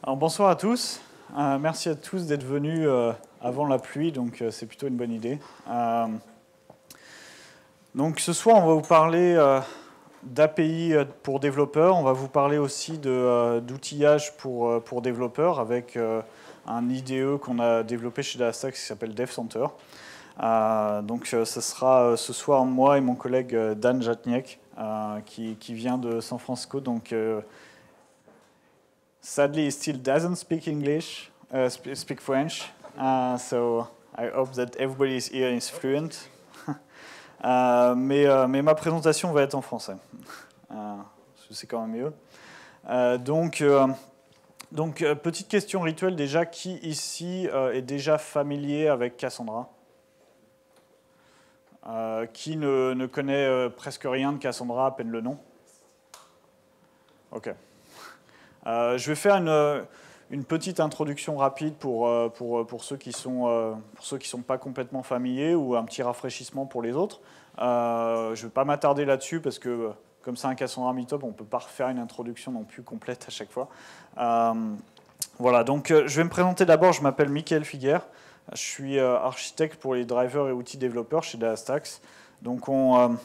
Alors, bonsoir à tous. Merci à tous d'être venus avant la pluie, donc c'est plutôt une bonne idée. Donc ce soir, on va vous parler d'API pour développeurs. On va vous parler aussi d'outillage pour développeurs avec un IDE qu'on a développé chez Datastax qui s'appelle DevCenter. Donc ce sera ce soir moi et mon collègue Dan Jatniek qui vient de San Francisco. Donc sadly, he still doesn't speak English, speak French. So I hope that everybody here is fluent. Mais ma présentation va être en français. C'est quand même mieux. Donc, petite question rituelle déjà. Qui ici est déjà familier avec Cassandra? Qui ne connaît presque rien de Cassandra, à peine le nom? Ok. Je vais faire une petite introduction rapide pour ceux qui sont pas complètement familiers ou un petit rafraîchissement pour les autres. Je ne vais pas m'attarder là-dessus parce que comme c'est un Cassandra Meetup, on ne peut pas refaire une introduction non plus complète à chaque fois. Voilà, donc je vais me présenter d'abord. Je m'appelle Michael Figuer. Je suis architecte pour les drivers et outils développeurs chez Datastax. Donc on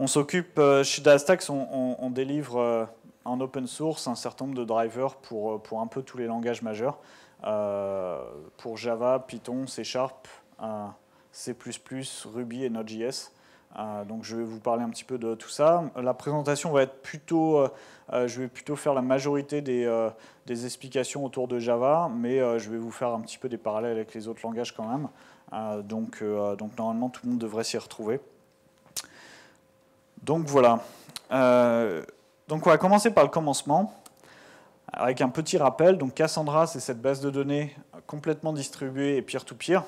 s'occupe chez Datastax, on délivre en open source un certain nombre de drivers pour un peu tous les langages majeurs. Pour Java, Python, C#, C++, Ruby et Node.js. Donc je vais vous parler un petit peu de tout ça. La présentation va être plutôt... je vais plutôt faire la majorité des explications autour de Java, mais je vais vous faire un petit peu des parallèles avec les autres langages quand même. Donc normalement, tout le monde devrait s'y retrouver. Donc voilà. Donc on va commencer par le commencement, avec un petit rappel. Donc Cassandra, c'est cette base de données complètement distribuée et peer-to-peer.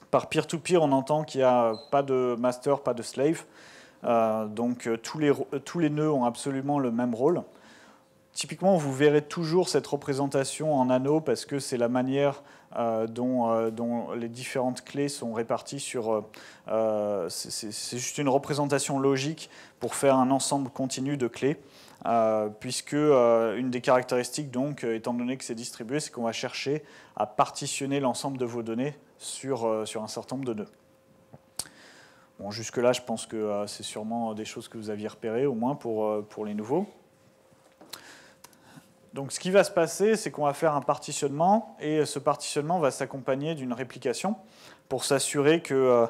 Par peer-to-peer, on entend qu'il n'y a pas de master, pas de slave. Donc tous les nœuds ont absolument le même rôle. Typiquement, vous verrez toujours cette représentation en anneaux parce que c'est la manière dont les différentes clés sont réparties sur... c'est juste une représentation logique pour faire un ensemble continu de clés. Puisque une des caractéristiques, donc, étant donné que c'est distribué, c'est qu'on va chercher à partitionner l'ensemble de vos données sur un certain nombre de nœuds. Bon, jusque-là, je pense que c'est sûrement des choses que vous aviez repérées, au moins pour les nouveaux. Donc ce qui va se passer, c'est qu'on va faire un partitionnement, et ce partitionnement va s'accompagner d'une réplication pour s'assurer que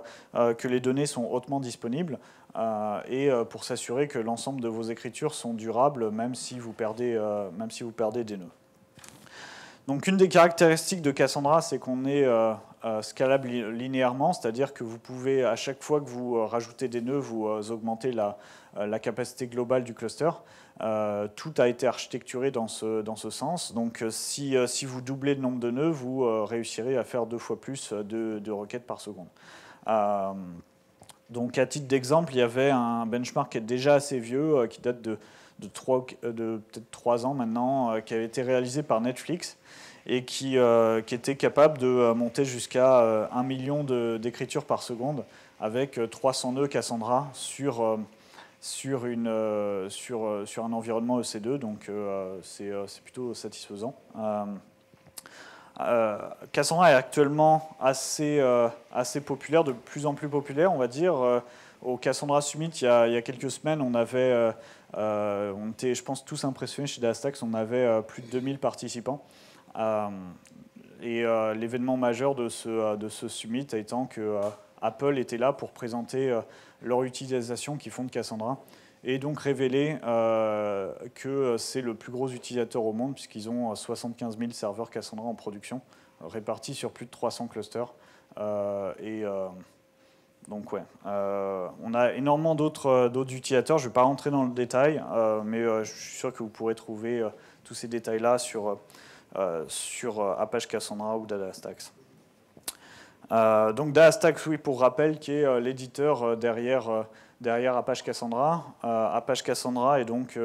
les données sont hautement disponibles et pour s'assurer que l'ensemble de vos écritures sont durables, même si vous perdez des nœuds. Donc une des caractéristiques de Cassandra, c'est qu'on est scalable linéairement, c'est-à-dire que vous pouvez, à chaque fois que vous rajoutez des nœuds, vous augmentez la capacité globale du cluster. Tout a été architecturé dans ce sens. Donc si vous doublez le nombre de nœuds, vous réussirez à faire 2 fois plus de requêtes par seconde. Donc à titre d'exemple, il y avait un benchmark qui est déjà assez vieux, qui date de peut-être 3 ans maintenant, qui avait été réalisé par Netflix et qui était capable de monter jusqu'à 1 million d'écritures par seconde avec 300 nœuds Cassandra sur un environnement EC2, donc c'est plutôt satisfaisant. Cassandra est actuellement assez populaire, de plus en plus populaire, on va dire. Au Cassandra Summit, il y a quelques semaines, on était, je pense, tous impressionnés chez Datastax, on avait plus de 2000 participants. Et l'événement majeur de ce summit étant que Apple était là pour présenter leur utilisation qu'ils font de Cassandra et donc révéler que c'est le plus gros utilisateur au monde puisqu'ils ont 75 000 serveurs Cassandra en production répartis sur plus de 300 clusters. Donc ouais, on a énormément d'autres utilisateurs. Je ne vais pas rentrer dans le détail, mais je suis sûr que vous pourrez trouver tous ces détails-là sur Apache Cassandra ou Datastax. Donc Datastax, oui, pour rappel, qui est l'éditeur derrière Apache Cassandra. Apache Cassandra et donc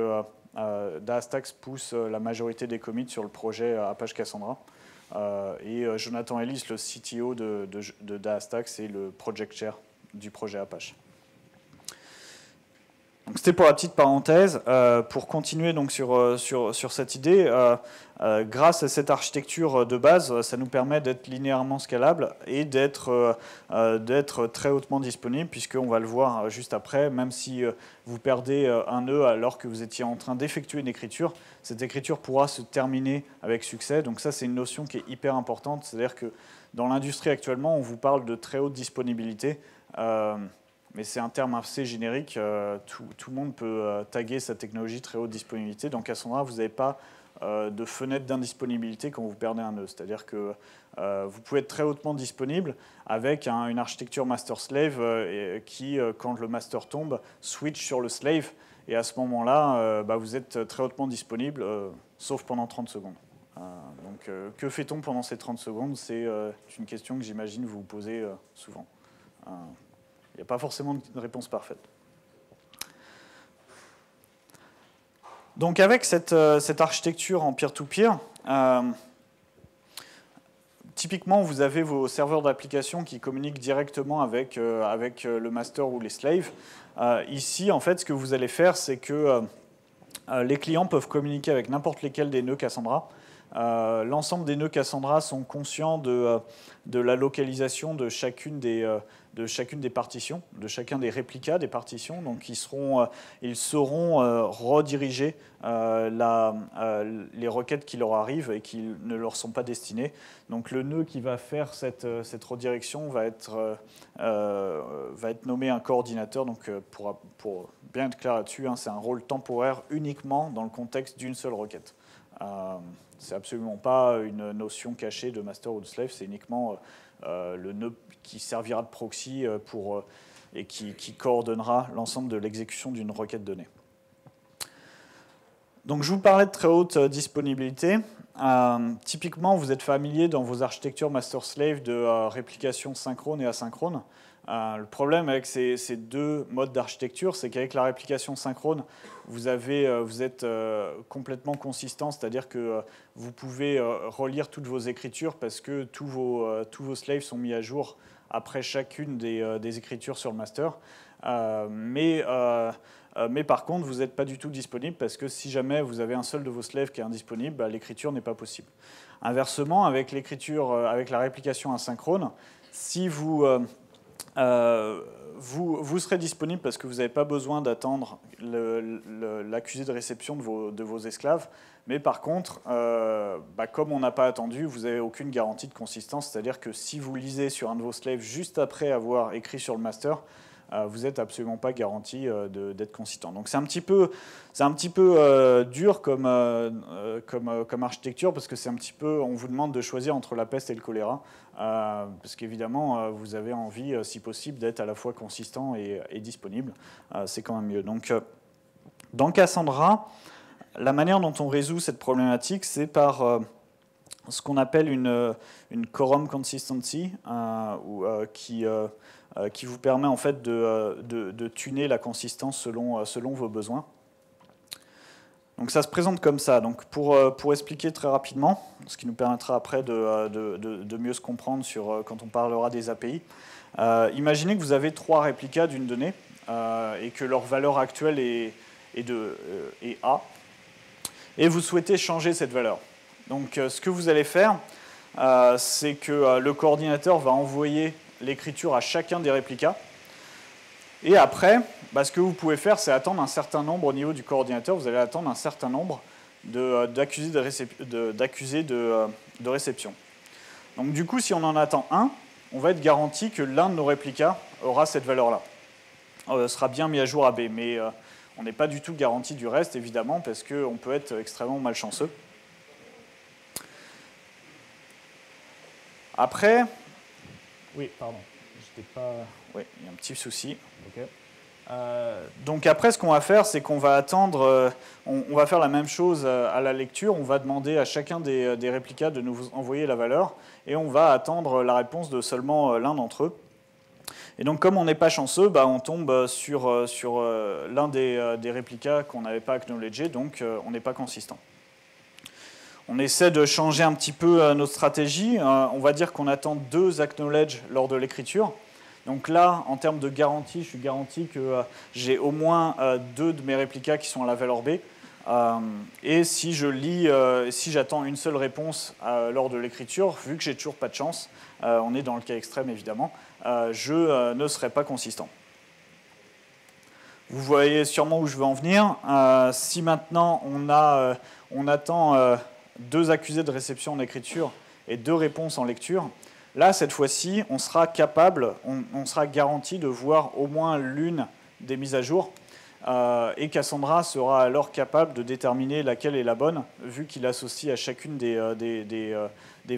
Datastax pousse la majorité des commits sur le projet Apache Cassandra. Et Jonathan Ellis, le CTO de Datastax, est le project chair du projet Apache. Donc c'était pour la petite parenthèse. Pour continuer donc sur cette idée, grâce à cette architecture de base, ça nous permet d'être linéairement scalable et d'être très hautement disponible, puisqu'on va le voir juste après, même si vous perdez un nœud alors que vous étiez en train d'effectuer une écriture, cette écriture pourra se terminer avec succès. Donc ça, c'est une notion qui est hyper importante, c'est-à-dire que dans l'industrie actuellement, on vous parle de très haute disponibilité, mais c'est un terme assez générique. Tout le monde peut taguer sa technologie très haute disponibilité. Dans Cassandra, vous n'avez pas de fenêtre d'indisponibilité quand vous perdez un nœud. C'est-à-dire que vous pouvez être très hautement disponible avec une architecture master-slave qui, quand le master tombe, switch sur le slave. Et à ce moment-là, vous êtes très hautement disponible, sauf pendant 30 secondes. Donc, que fait-on pendant ces 30 secondes? C'est une question que j'imagine vous vous posez souvent. Il n'y a pas forcément de réponse parfaite. Donc avec cette architecture en peer-to-peer, typiquement vous avez vos serveurs d'application qui communiquent directement avec le master ou les slaves. Ici, en fait, ce que vous allez faire, c'est que les clients peuvent communiquer avec n'importe lesquels des nœuds Cassandra. L'ensemble des nœuds Cassandra sont conscients de la localisation de chacune des partitions, de chacun des réplicas des partitions. Donc ils sauront rediriger les requêtes qui leur arrivent et qui ne leur sont pas destinées. Donc le nœud qui va faire cette redirection va être nommé un coordinateur. Donc pour bien être clair là-dessus, c'est un rôle temporaire uniquement dans le contexte d'une seule requête. C'est absolument pas une notion cachée de master ou de slave, c'est uniquement le nœud qui servira de proxy et qui coordonnera l'ensemble de l'exécution d'une requête donnée. Donc je vous parlais de très haute disponibilité. Typiquement, vous êtes familier dans vos architectures master-slave de réplication synchrone et asynchrone. Le problème avec ces deux modes d'architecture, c'est qu'avec la réplication synchrone, vous êtes complètement consistant, c'est-à-dire que vous pouvez relire toutes vos écritures parce que tous vos slaves sont mis à jour après chacune des écritures sur le master. Mais par contre, vous n'êtes pas du tout disponible parce que si jamais vous avez un seul de vos slaves qui est indisponible, l'écriture n'est pas possible. Inversement, avec la réplication asynchrone, si vous serez disponible parce que vous n'avez pas besoin d'attendre l'accusé de réception de vos esclaves, mais par contre, comme on n'a pas attendu, vous n'avez aucune garantie de consistance, c'est-à-dire que si vous lisez sur un de vos slaves juste après avoir écrit sur le master, vous n'êtes absolument pas garanti d'être consistant. Donc c'est un petit peu dur comme architecture, parce que on vous demande de choisir entre la peste et le choléra, parce qu'évidemment, vous avez envie, si possible, d'être à la fois consistant et disponible. C'est quand même mieux. Donc, dans Cassandra, la manière dont on résout cette problématique, c'est par ce qu'on appelle une quorum consistency, qui vous permet en fait de tuner la consistance selon vos besoins. Donc ça se présente comme ça. Donc pour expliquer très rapidement, ce qui nous permettra après de mieux se comprendre quand on parlera des API, imaginez que vous avez 3 réplicas d'une donnée et que leur valeur actuelle est A, et vous souhaitez changer cette valeur. Donc ce que vous allez faire, c'est que le coordinateur va envoyer l'écriture à chacun des réplicas. Et après, ce que vous pouvez faire, c'est attendre un certain nombre au niveau du coordinateur. Vous allez attendre un certain nombre d'accusés de réception. Donc du coup, si on en attend un, on va être garanti que l'un de nos réplicas aura cette valeur-là. Sera bien mis à jour à B, mais on n'est pas du tout garanti du reste, évidemment, parce qu'on peut être extrêmement malchanceux. Après... Oui, pardon. Oui, il y a un petit souci. Okay. Donc après, ce qu'on va faire, c'est qu'on va attendre, on va faire la même chose à la lecture, on va demander à chacun des réplicas de nous envoyer la valeur, et on va attendre la réponse de seulement l'un d'entre eux. Et donc comme on n'est pas chanceux, on tombe sur l'un des réplicas qu'on n'avait pas acknowledgé, donc on n'est pas consistant. On essaie de changer un petit peu notre stratégie. On va dire qu'on attend 2 acknowledge lors de l'écriture. Donc là, en termes de garantie, je suis garanti que j'ai au moins 2 de mes réplicas qui sont à la valeur B. Et si je lis, si j'attends une seule réponse lors de l'écriture, vu que j'ai toujours pas de chance, on est dans le cas extrême évidemment, je ne serai pas consistant. Vous voyez sûrement où je veux en venir. Si maintenant on attend 2 accusés de réception en écriture et 2 réponses en lecture, là cette fois-ci on sera capable, on sera garanti de voir au moins l'une des mises à jour. Et Cassandra sera alors capable de déterminer laquelle est la bonne, vu qu'il associe à chacune des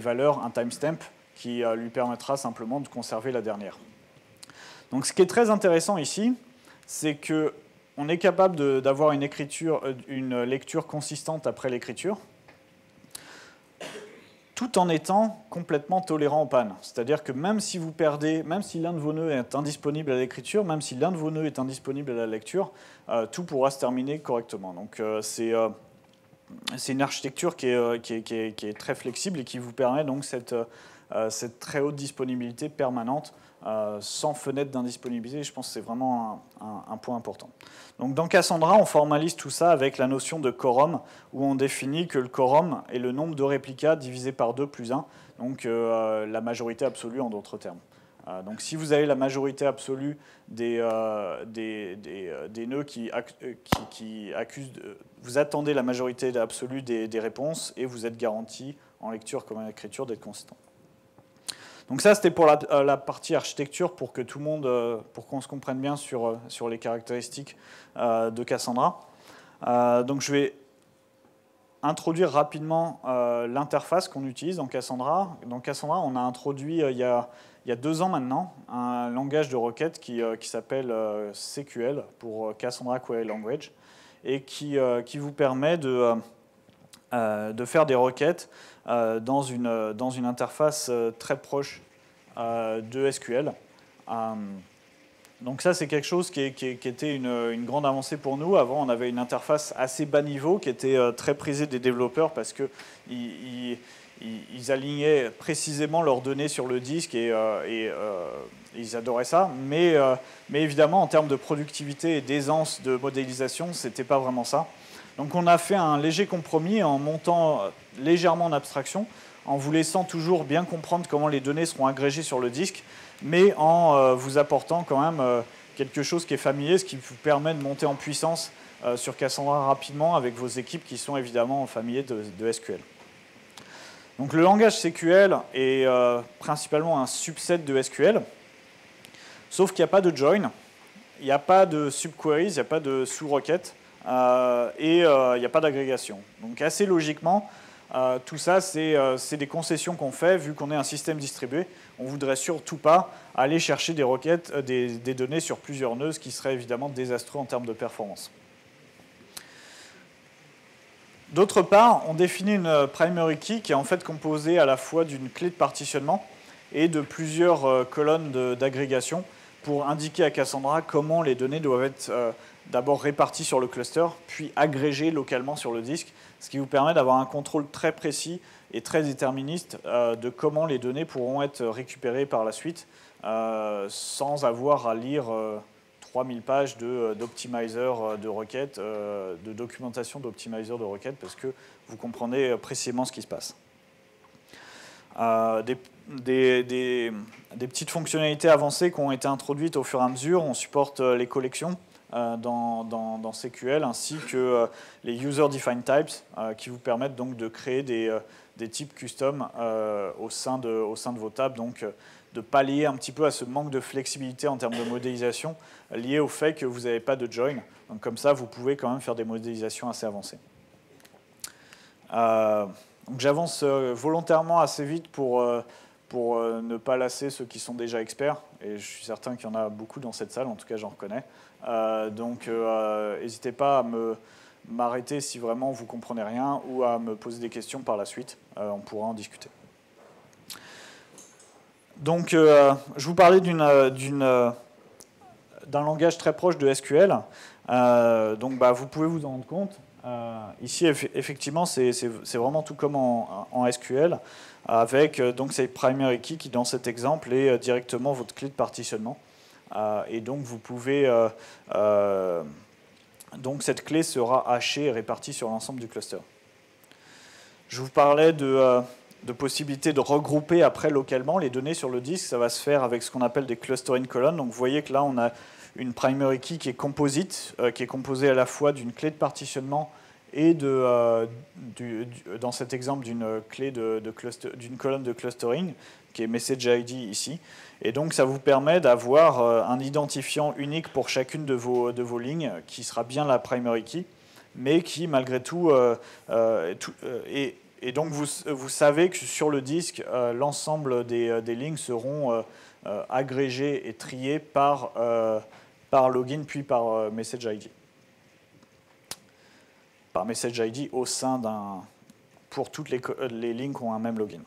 valeurs un timestamp qui lui permettra simplement de conserver la dernière. Donc ce qui est très intéressant ici, c'est qu'on est capable d'avoir une lecture consistante après l'écriture, tout en étant complètement tolérant aux pannes. C'est-à-dire que même si vous perdez, même si l'un de vos nœuds est indisponible à l'écriture, même si l'un de vos nœuds est indisponible à la lecture, tout pourra se terminer correctement. Donc c'est une architecture qui est très flexible et qui vous permet donc cette très haute disponibilité permanente sans fenêtre d'indisponibilité. Je pense que c'est vraiment un point important. Donc dans Cassandra, on formalise tout ça avec la notion de quorum, où on définit que le quorum est le nombre de réplicas divisé par 2 plus 1, donc la majorité absolue en d'autres termes. Donc si vous avez la majorité absolue des nœuds qui accusent, vous attendez la majorité absolue des réponses et vous êtes garanti en lecture comme en écriture d'être consistant. Donc ça, c'était pour la partie architecture, pour que tout le monde, pour qu'on se comprenne bien sur les caractéristiques de Cassandra. Donc je vais introduire rapidement l'interface qu'on utilise dans Cassandra. Dans Cassandra, on a introduit il y a 2 ans maintenant un langage de requête qui s'appelle CQL, pour Cassandra Query Language, et qui vous permet de faire des requêtes dans une interface très proche de SQL. Donc ça, c'est quelque chose qui était une grande avancée pour nous. Avant, on avait une interface assez bas niveau qui était très prisée des développeurs parce qu'ils alignaient précisément leurs données sur le disque et ils adoraient ça. Mais évidemment, en termes de productivité et d'aisance de modélisation, ce n'était pas vraiment ça. Donc on a fait un léger compromis en montant légèrement en abstraction, en vous laissant toujours bien comprendre comment les données seront agrégées sur le disque, mais en vous apportant quand même quelque chose qui est familier, ce qui vous permet de monter en puissance sur Cassandra rapidement avec vos équipes qui sont évidemment familiers de SQL. Donc le langage SQL est principalement un subset de SQL, sauf qu'il n'y a pas de join, il n'y a pas de subqueries, il n'y a pas de sous-requêtes, et il n'y a pas d'agrégation. Donc assez logiquement, tout ça, c'est des concessions qu'on fait, vu qu'on est un système distribué. On ne voudrait surtout pas aller chercher des requêtes, des données sur plusieurs nœuds, ce qui serait évidemment désastreux en termes de performance. D'autre part, on définit une primary key qui est en fait composée à la fois d'une clé de partitionnement et de plusieurs colonnes d'agrégation pour indiquer à Cassandra comment les données doivent être d'abord réparties sur le cluster, puis agrégées localement sur le disque, ce qui vous permet d'avoir un contrôle très précis et très déterministe de comment les données pourront être récupérées par la suite, sans avoir à lire 3000 pages d'optimizer de requêtes, de documentation d'optimizer de requêtes, parce que vous comprenez précisément ce qui se passe. Des petites fonctionnalités avancées qui ont été introduites au fur et à mesure. On supporte les collections dans CQL, ainsi que les user-defined types, qui vous permettent donc de créer des types custom au sein de vos tables, donc de pallier un petit peu à ce manque de flexibilité en termes de modélisation lié au fait que vous n'avez pas de join. Donc comme ça, vous pouvez quand même faire des modélisations assez avancées. Donc j'avance volontairement assez vite pour ne pas lasser ceux qui sont déjà experts, et je suis certain qu'il y en a beaucoup dans cette salle, en tout cas j'en reconnais. Donc n'hésitez pas à m'arrêter si vraiment vous ne comprenez rien ou à me poser des questions par la suite, on pourra en discuter. Donc je vous parlais d'un langage très proche de SQL, donc vous pouvez vous en rendre compte. Ici, effectivement, c'est vraiment tout comme en SQL, avec donc ces primary key qui, dans cet exemple, est directement votre clé de partitionnement. Et donc, vous pouvez... donc, cette clé sera hachée et répartie sur l'ensemble du cluster. Je vous parlais de possibilité de regrouper après localement les données sur le disque. Ça va se faire avec ce qu'on appelle des clustering columns. Donc, vous voyez que là, on a une primary key qui est composite, qui est composée à la fois d'une clé de partitionnement et dans cet exemple d'une colonne de clustering, qui est message ID ici. Et donc, ça vous permet d'avoir un identifiant unique pour chacune de vos lignes, qui sera bien la primary key, mais qui, malgré tout, et donc, vous savez que sur le disque, l'ensemble des lignes seront agrégées et triées par login, puis par message ID. Par message ID au sein pour toutes les lignes qui ont un même login.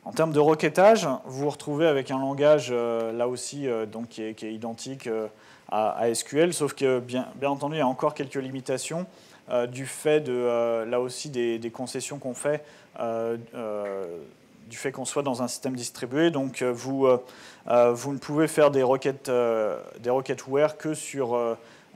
En termes de requêtage, vous vous retrouvez avec un langage, là aussi, donc, qui est identique à SQL, sauf que, bien entendu, il y a encore quelques limitations du fait là aussi, des concessions qu'on fait, du fait qu'on soit dans un système distribué. Donc, vous ne pouvez faire des requêtes where que sur...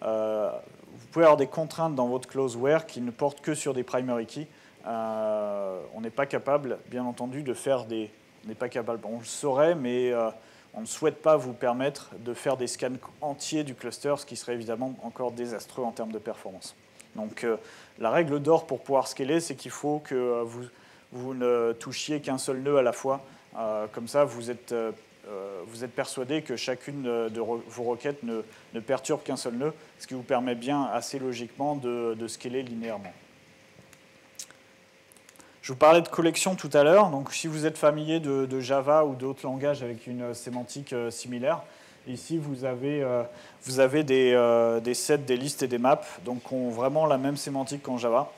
vous pouvez avoir des contraintes dans votre clause where qui ne portent que sur des primary keys. On n'est pas capable, bien entendu, de faire des... On n'est pas capable, on le saurait, mais on ne souhaite pas vous permettre de faire des scans entiers du cluster, ce qui serait évidemment encore désastreux en termes de performance. Donc, la règle d'or pour pouvoir scaler, c'est qu'il faut que vous ne touchiez qu'un seul nœud à la fois. Comme ça, vous êtes persuadé que chacune de vos requêtes ne perturbe qu'un seul nœud, ce qui vous permet bien assez logiquement de scaler linéairement. Je vous parlais de collection tout à l'heure. Donc, si vous êtes familier de Java ou d'autres langages avec une sémantique similaire, ici, vous avez des sets, des listes et des maps, donc qui ont vraiment la même sémantique qu'en Java.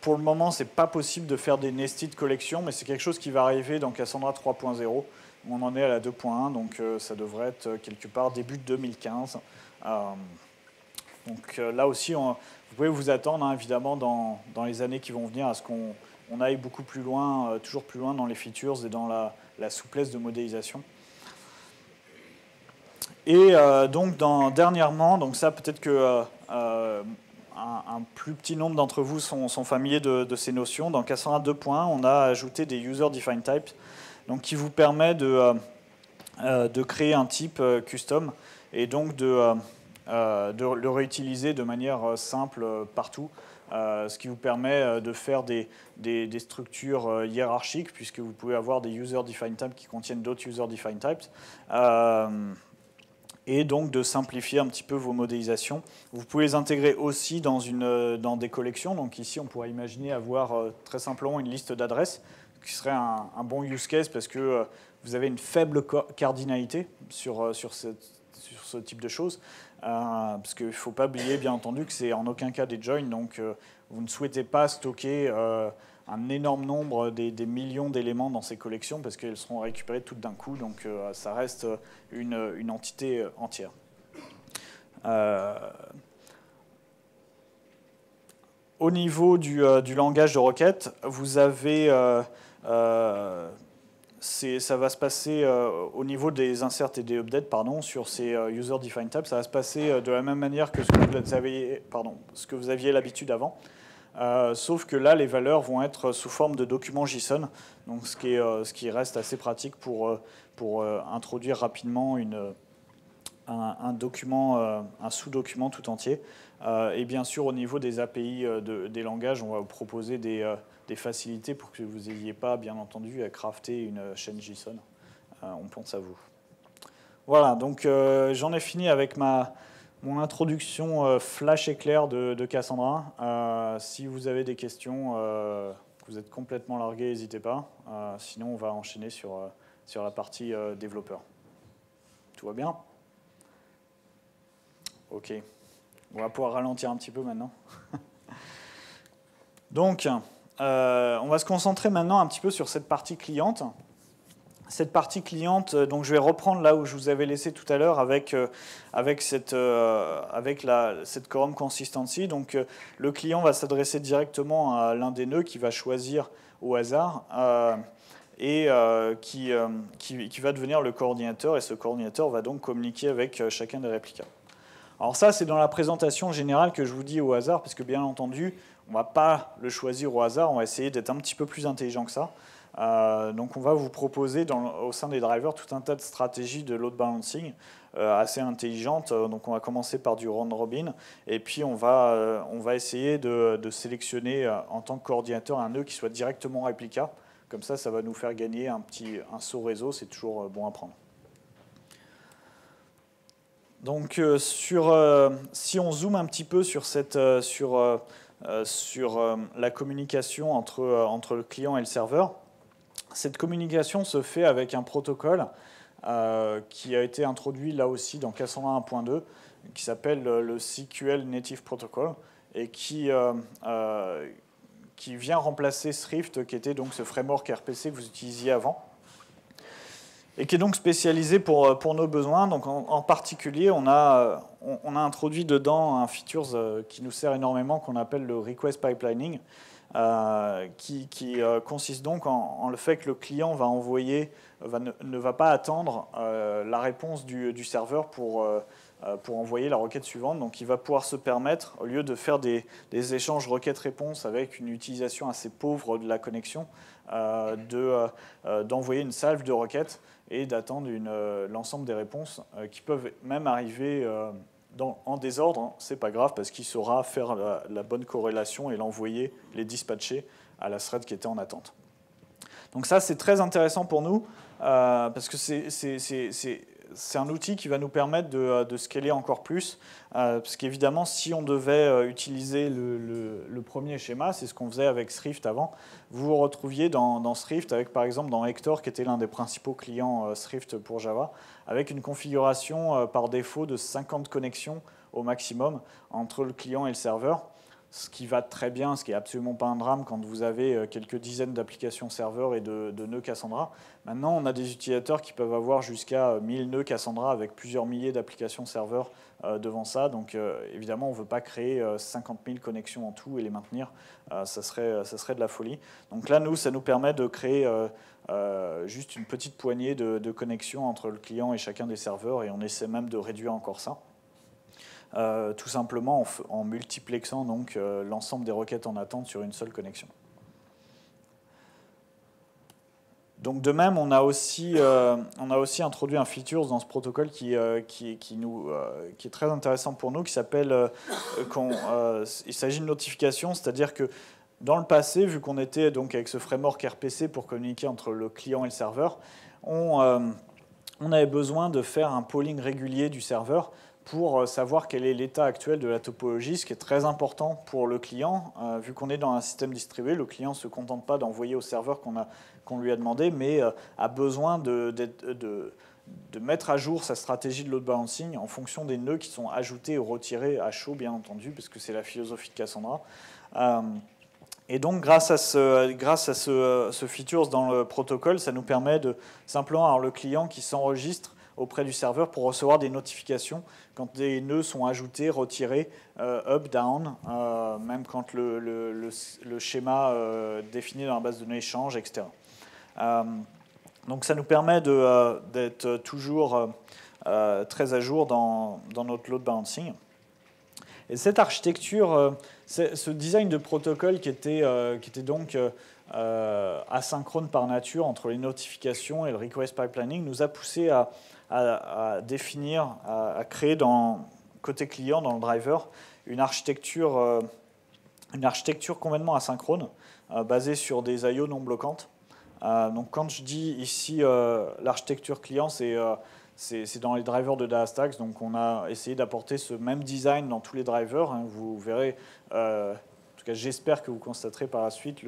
Pour le moment, ce n'est pas possible de faire des nested collections, mais c'est quelque chose qui va arriver dans Cassandra 3.0. On en est à la 2.1, donc ça devrait être quelque part début 2015. Donc là aussi, vous pouvez vous attendre, hein, évidemment, dans les années qui vont venir, à ce qu'on aille beaucoup plus loin, toujours plus loin dans les features et dans la souplesse de modélisation. Et donc, dernièrement, donc ça, peut-être que un plus petit nombre d'entre vous sont familiers de ces notions. Dans Cassandra 2.1, on a ajouté des user-defined types, donc qui vous permet de créer un type custom et donc de le réutiliser de manière simple partout, ce qui vous permet de faire des structures hiérarchiques, puisque vous pouvez avoir des user-defined types qui contiennent d'autres user-defined types, et donc de simplifier un petit peu vos modélisations. Vous pouvez les intégrer aussi dans des collections. Donc ici, on pourrait imaginer avoir très simplement une liste d'adresses, qui serait un bon use case, parce que vous avez une faible cardinalité sur ce type de choses. Parce qu'il ne faut pas oublier, bien entendu, que c'est en aucun cas des joins, donc vous ne souhaitez pas stocker un énorme nombre des millions d'éléments dans ces collections, parce qu'elles seront récupérées toutes d'un coup, donc ça reste une entité entière. Au niveau du langage de requête, vous avez... ça va se passer au niveau des inserts et des updates, sur ces user-defined types. Ça va se passer de la même manière que ce que vous aviez l'habitude avant. Sauf que là, les valeurs vont être sous forme de documents JSON, donc ce qui reste assez pratique pour introduire rapidement un sous-document tout entier. Et bien sûr, au niveau des API des langages, on va vous proposer des facilités pour que vous n'ayez pas, bien entendu, à crafter une chaîne JSON. On pense à vous. Voilà, donc j'en ai fini avec mon introduction flash éclair de Cassandra. Si vous avez des questions, que vous êtes complètement largués, n'hésitez pas. Sinon, on va enchaîner sur la partie développeur. Tout va bien? OK. On va pouvoir ralentir un petit peu maintenant. Donc, on va se concentrer maintenant un petit peu sur cette partie cliente. cette partie cliente, donc je vais reprendre là où je vous avais laissé tout à l'heure avec cette quorum consistency. Donc le client va s'adresser directement à l'un des nœuds qui va choisir au hasard et qui va devenir le coordinateur, et ce coordinateur va donc communiquer avec chacun des réplicas. Alors ça, c'est dans la présentation générale que je vous dis au hasard, parce que bien entendu, on ne va pas le choisir au hasard, on va essayer d'être un petit peu plus intelligent que ça. Donc on va vous proposer au sein des drivers tout un tas de stratégies de load balancing assez intelligentes. Donc on va commencer par du round robin, et puis on va essayer de sélectionner en tant que coordinateur un nœud qui soit directement réplica. Comme ça va nous faire gagner un saut réseau, c'est toujours bon à prendre. Donc si on zoome un petit peu sur la communication entre le client et le serveur, cette communication se fait avec un protocole qui a été introduit là aussi dans Cassandra 1.2, qui s'appelle le CQL Native Protocol, et qui vient remplacer Swift, qui était donc ce framework RPC que vous utilisiez avant, et qui est donc spécialisé pour nos besoins. Donc en particulier, on a introduit dedans un feature qui nous sert énormément, qu'on appelle le request pipelining, qui consiste donc en le fait que le client va ne va pas attendre la réponse du serveur pour envoyer la requête suivante. Donc il va pouvoir se permettre, au lieu de faire des échanges requête-réponse avec une utilisation assez pauvre de la connexion, d'envoyer une salve de requêtes et d'attendre l'ensemble des réponses qui peuvent même arriver en désordre. Hein. C'est pas grave, parce qu'il saura faire la bonne corrélation et l'envoyer, les dispatcher à la thread qui était en attente. Donc ça, c'est très intéressant pour nous, parce que c'est un outil qui va nous permettre de scaler encore plus, parce qu'évidemment, si on devait utiliser le premier schéma, c'est ce qu'on faisait avec Swift avant, vous vous retrouviez dans Swift avec, par exemple, dans Hector, qui était l'un des principaux clients Swift pour Java, avec une configuration par défaut de 50 connexions au maximum entre le client et le serveur, ce qui va très bien, ce qui n'est absolument pas un drame quand vous avez quelques dizaines d'applications serveurs et de nœuds Cassandra. Maintenant, on a des utilisateurs qui peuvent avoir jusqu'à 1000 nœuds Cassandra avec plusieurs milliers d'applications serveurs devant ça. Donc évidemment, on ne veut pas créer 50 000 connexions en tout et les maintenir. Ça serait de la folie. Donc là, ça nous permet de créer juste une petite poignée de connexions entre le client et chacun des serveurs, et on essaie même de réduire encore ça. Tout simplement en multiplexant donc l'ensemble des requêtes en attente sur une seule connexion. Donc de même, on a aussi introduit un feature dans ce protocole qui est très intéressant pour nous, qui s'appelle il s'agit de notification, c'est-à-dire que dans le passé, vu qu'on était donc avec ce framework RPC pour communiquer entre le client et le serveur, on avait besoin de faire un polling régulier du serveur pour savoir quel est l'état actuel de la topologie, ce qui est très important pour le client. Vu qu'on est dans un système distribué, le client ne se contente pas d'envoyer au serveur qu'on lui a demandé, mais a besoin de mettre à jour sa stratégie de load balancing en fonction des nœuds qui sont ajoutés ou retirés à chaud, bien entendu, parce que c'est la philosophie de Cassandra. Et donc, grâce à ce feature dans le protocole, ça nous permet de simplement avoir le client qui s'enregistre auprès du serveur pour recevoir des notifications quand des nœuds sont ajoutés, retirés, up, down, même quand le schéma défini dans la base de données change, etc. Donc ça nous permet d'être toujours très à jour dans notre load balancing. Et cette architecture, ce design de protocole qui était donc asynchrone par nature entre les notifications et le request pipelining nous a poussé à définir, à créer côté client dans le driver une architecture complètement asynchrone basée sur des I/O non bloquantes. Donc quand je dis ici l'architecture client, c'est dans les drivers de DataStax. Donc on a essayé d'apporter ce même design dans tous les drivers. Hein. Vous verrez, en tout cas j'espère que vous constaterez par la suite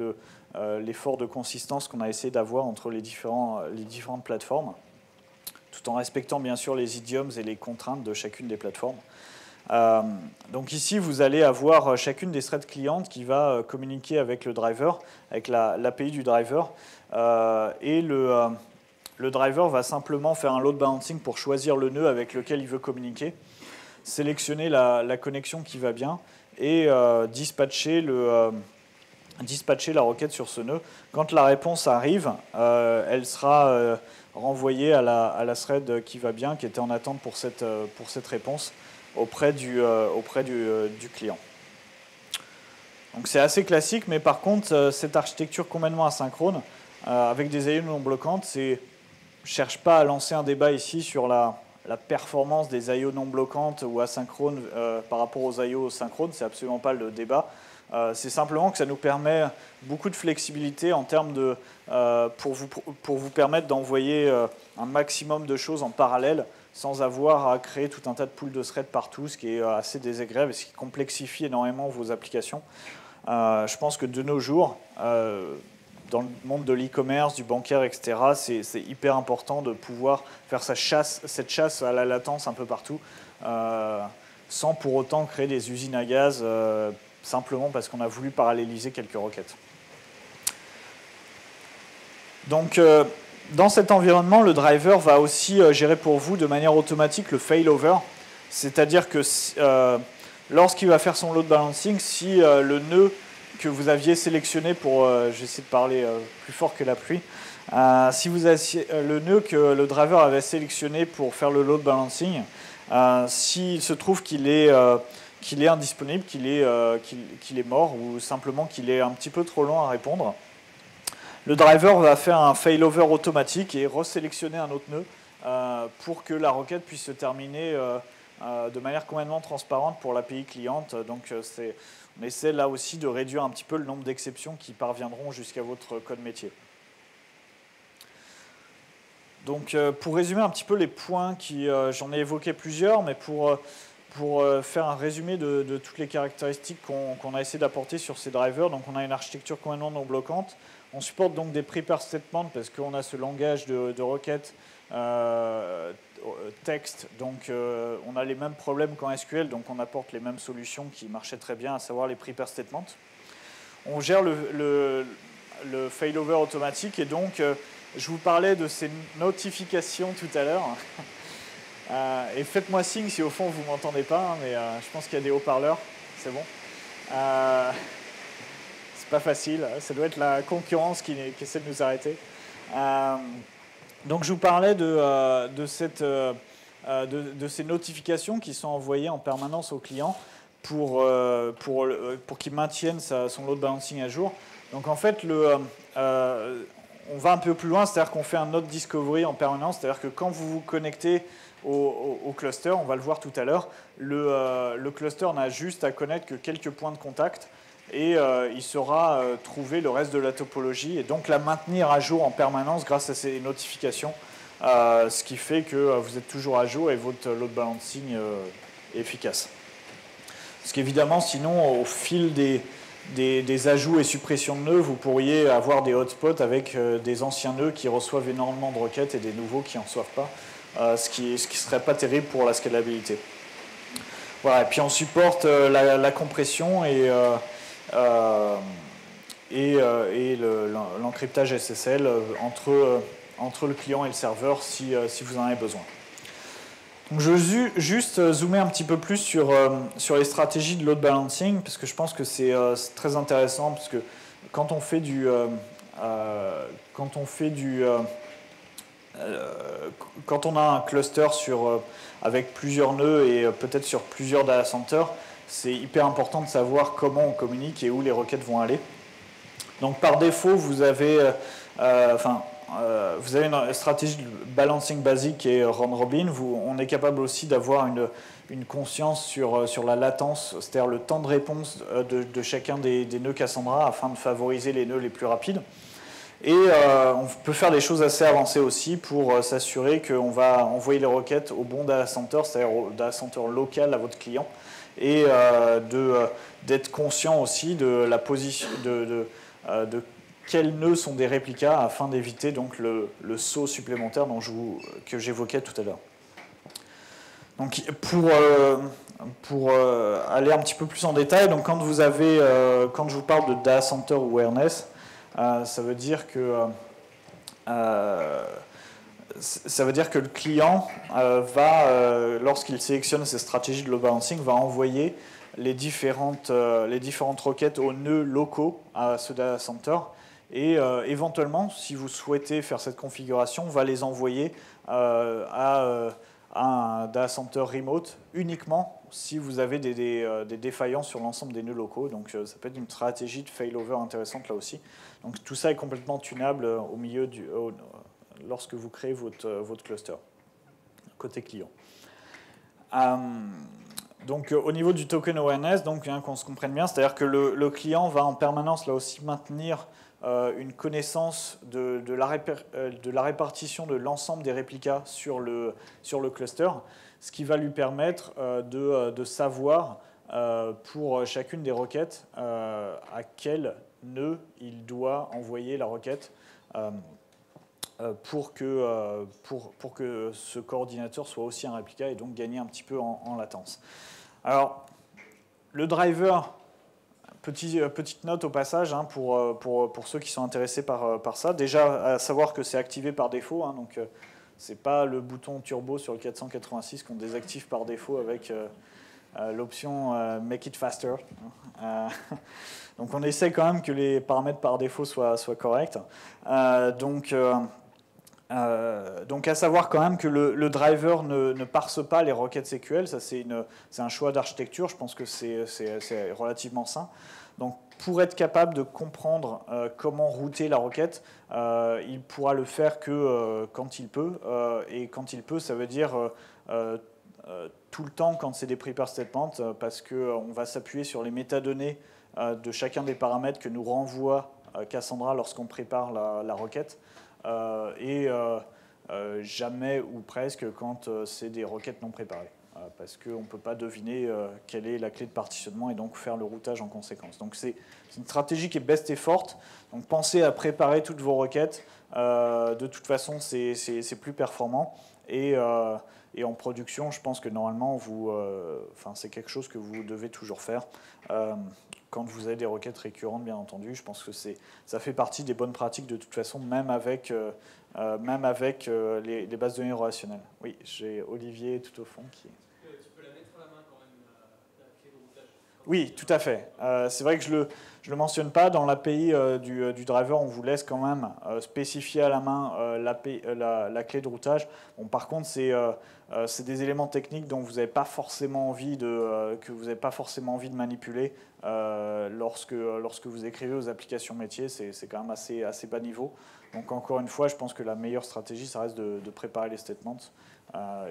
l'effort de consistance qu'on a essayé d'avoir entre les différentes plateformes, tout en respectant bien sûr les idiomes et les contraintes de chacune des plateformes. Donc ici, vous allez avoir chacune des threads clientes qui va communiquer avec le driver, avec l'API du driver, et le driver va simplement faire un load balancing pour choisir le nœud avec lequel il veut communiquer, sélectionner la connexion qui va bien et dispatcher la requête sur ce nœud. Quand la réponse arrive, elle sera renvoyée à la thread qui va bien, qui était en attente pour cette réponse auprès du client. Donc c'est assez classique, mais par contre, cette architecture complètement asynchrone, avec des IO non bloquantes, je ne cherche pas à lancer un débat ici sur la performance des IO non bloquantes ou asynchrones par rapport aux IO synchrones, c'est absolument pas le débat. C'est simplement que ça nous permet beaucoup de flexibilité en termes de pour vous permettre d'envoyer un maximum de choses en parallèle sans avoir à créer tout un tas de pools de threads partout, ce qui est assez désagréable et ce qui complexifie énormément vos applications. Je pense que de nos jours, dans le monde de l'e-commerce, du bancaire, etc., c'est hyper important de pouvoir faire cette chasse à la latence un peu partout, sans pour autant créer des usines à gaz, simplement parce qu'on a voulu paralléliser quelques requêtes. Donc, dans cet environnement, le driver va aussi gérer pour vous de manière automatique le failover, c'est-à-dire que lorsqu'il va faire son load balancing, si le nœud que vous aviez sélectionné pour, j'essaie de parler plus fort que la pluie, si vous aviez le nœud que le driver avait sélectionné pour faire le load balancing, s'il se trouve qu'il est indisponible, qu'il est mort ou simplement qu'il est un petit peu trop long à répondre, le driver va faire un failover automatique et resélectionner un autre nœud pour que la requête puisse se terminer de manière complètement transparente pour l'API cliente. Donc on essaie là aussi de réduire un petit peu le nombre d'exceptions qui parviendront jusqu'à votre code métier. Donc pour résumer un petit peu les points, j'en ai évoqué plusieurs, mais pour faire un résumé de toutes les caractéristiques qu'on a essayé d'apporter sur ces drivers, donc on a une architecture complètement non bloquante. On supporte donc des prepare statements parce qu'on a ce langage de requête texte, donc on a les mêmes problèmes qu'en SQL, donc on apporte les mêmes solutions qui marchaient très bien, à savoir les prepare statements. On gère le failover automatique et donc je vous parlais de ces notifications tout à l'heure. Et faites-moi signe si au fond vous ne m'entendez pas, hein, mais je pense qu'il y a des haut-parleurs, c'est bon. C'est pas facile, ça doit être la concurrence qui essaie de nous arrêter. Donc je vous parlais de ces notifications qui sont envoyées en permanence au client pour qu'il maintienne son load balancing à jour. Donc en fait, on va un peu plus loin, c'est-à-dire qu'on fait un node discovery en permanence, c'est-à-dire que quand vous vous connectez au cluster, on va le voir tout à l'heure, le cluster n'a juste à connaître que quelques points de contact et il saura trouver le reste de la topologie et donc la maintenir à jour en permanence grâce à ces notifications, ce qui fait que vous êtes toujours à jour et votre load balancing est efficace. Parce qu'évidemment, sinon, au fil des ajouts et suppressions de nœuds, vous pourriez avoir des hotspots avec des anciens nœuds qui reçoivent énormément de requêtes et des nouveaux qui n'en reçoivent pas, ce qui ne serait pas terrible pour la scalabilité. Voilà, et puis on supporte la compression et l'encryptage SSL entre le client et le serveur si vous en avez besoin. Donc je veux juste zoomer un petit peu plus sur les stratégies de load balancing, parce que je pense que c'est très intéressant, parce que quand on fait quand on a un cluster avec plusieurs nœuds et peut-être sur plusieurs data centers, c'est hyper important de savoir comment on communique et où les requêtes vont aller. Donc par défaut, vous avez une stratégie de balancing basique et round robin. On est capable aussi d'avoir une conscience sur la latence, c'est-à-dire le temps de réponse de chacun des nœuds Cassandra afin de favoriser les nœuds les plus rapides. Et on peut faire des choses assez avancées aussi pour s'assurer qu'on va envoyer les requêtes au bon data center, c'est-à-dire au data center local à votre client, et d'être conscient aussi de la position de quels nœuds sont des réplicas afin d'éviter donc le saut supplémentaire que j'évoquais tout à l'heure. Donc pour aller un petit peu plus en détail, donc quand je vous parle de data center awareness, ça veut dire que Ça veut dire que le client lorsqu'il sélectionne ses stratégies de load balancing, va envoyer les différentes requêtes aux nœuds locaux à ce data center. Et éventuellement, si vous souhaitez faire cette configuration, on va les envoyer à un data center remote uniquement si vous avez des défaillances sur l'ensemble des nœuds locaux. Donc ça peut être une stratégie de failover intéressante là aussi. Donc tout ça est complètement tunable lorsque vous créez votre cluster, côté client. Donc au niveau du token awareness, qu'on se comprenne bien, c'est-à-dire que le client va en permanence là aussi maintenir une connaissance de la répartition de l'ensemble des réplicas sur le cluster, ce qui va lui permettre de savoir pour chacune des requêtes à quel nœud il doit envoyer la requête pour que ce coordinateur soit aussi un réplica et donc gagner un petit peu en latence. Alors, le driver, petite note au passage pour ceux qui sont intéressés par ça. Déjà, à savoir que c'est activé par défaut, donc c'est pas le bouton turbo sur le 486 qu'on désactive par défaut avec l'option Make it faster. Donc on essaie quand même que les paramètres par défaut soient corrects. Donc à savoir quand même que le driver ne parse pas les requêtes SQL, ça c'est un choix d'architecture, je pense que c'est relativement sain. Donc pour être capable de comprendre comment router la requête, il pourra le faire que quand il peut, et quand il peut ça veut dire tout le temps quand c'est des prepare statements, parce qu'on va s'appuyer sur les métadonnées de chacun des paramètres que nous renvoie Cassandra lorsqu'on prépare la requête. Jamais ou presque quand c'est des requêtes non préparées, parce qu'on ne peut pas deviner quelle est la clé de partitionnement et donc faire le routage en conséquence. Donc c'est une stratégie qui est best et forte, donc pensez à préparer toutes vos requêtes, de toute façon c'est plus performant, et en production je pense que normalement c'est quelque chose que vous devez toujours faire. Quand vous avez des requêtes récurrentes, bien entendu, je pense que ça fait partie des bonnes pratiques de toute façon, même avec les bases de données relationnelles. Oui, j'ai Olivier tout au fond qui... Tu peux la mettre à la main quand même, la clé de routage. Oui, tout à fait. C'est vrai que je le mentionne pas. Dans l'API du driver, on vous laisse quand même spécifier à la main la clé de routage. Bon, par contre, c'est des éléments techniques dont vous n'avez pas forcément envie de manipuler lorsque vous écrivez aux applications métiers. C'est quand même assez bas niveau. Donc encore une fois, je pense que la meilleure stratégie, ça reste de préparer les statements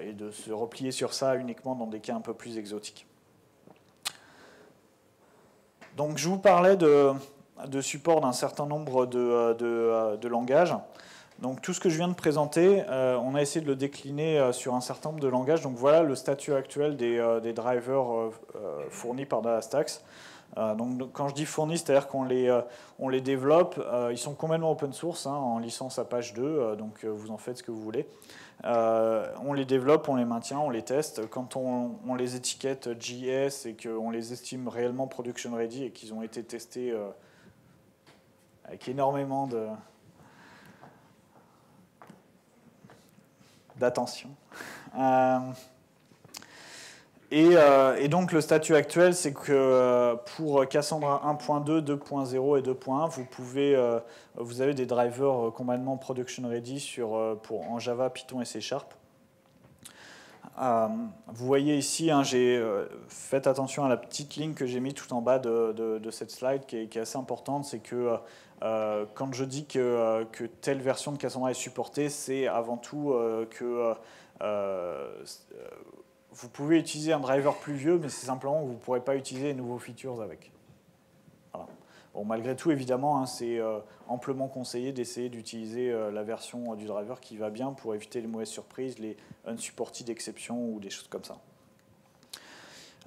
et de se replier sur ça uniquement dans des cas un peu plus exotiques. Donc je vous parlais de support d'un certain nombre de langages. Donc tout ce que je viens de présenter, on a essayé de le décliner sur un certain nombre de langages. Donc voilà le statut actuel des drivers fournis par DataStax. Donc quand je dis fournis, c'est-à-dire qu'on les développe. Ils sont complètement open source, en licence Apache 2, donc vous en faites ce que vous voulez. On les développe, on les maintient, on les teste. Quand on les étiquette JS et qu'on les estime réellement production ready et qu'ils ont été testés avec énormément d'attention. Et donc le statut actuel, c'est que pour Cassandra 1.2, 2.0 et 2.1, vous avez des drivers complètement production ready en Java, Python et C#. Vous voyez ici, faites attention à la petite ligne que j'ai mise tout en bas de cette slide qui est assez importante, c'est que quand je dis que telle version de Cassandra est supportée, c'est avant tout que vous pouvez utiliser un driver plus vieux, mais c'est simplement que vous ne pourrez pas utiliser les nouveaux features avec. Voilà. Bon, malgré tout, évidemment, c'est amplement conseillé d'essayer d'utiliser la version du driver qui va bien pour éviter les mauvaises surprises, les unsupported exceptions ou des choses comme ça.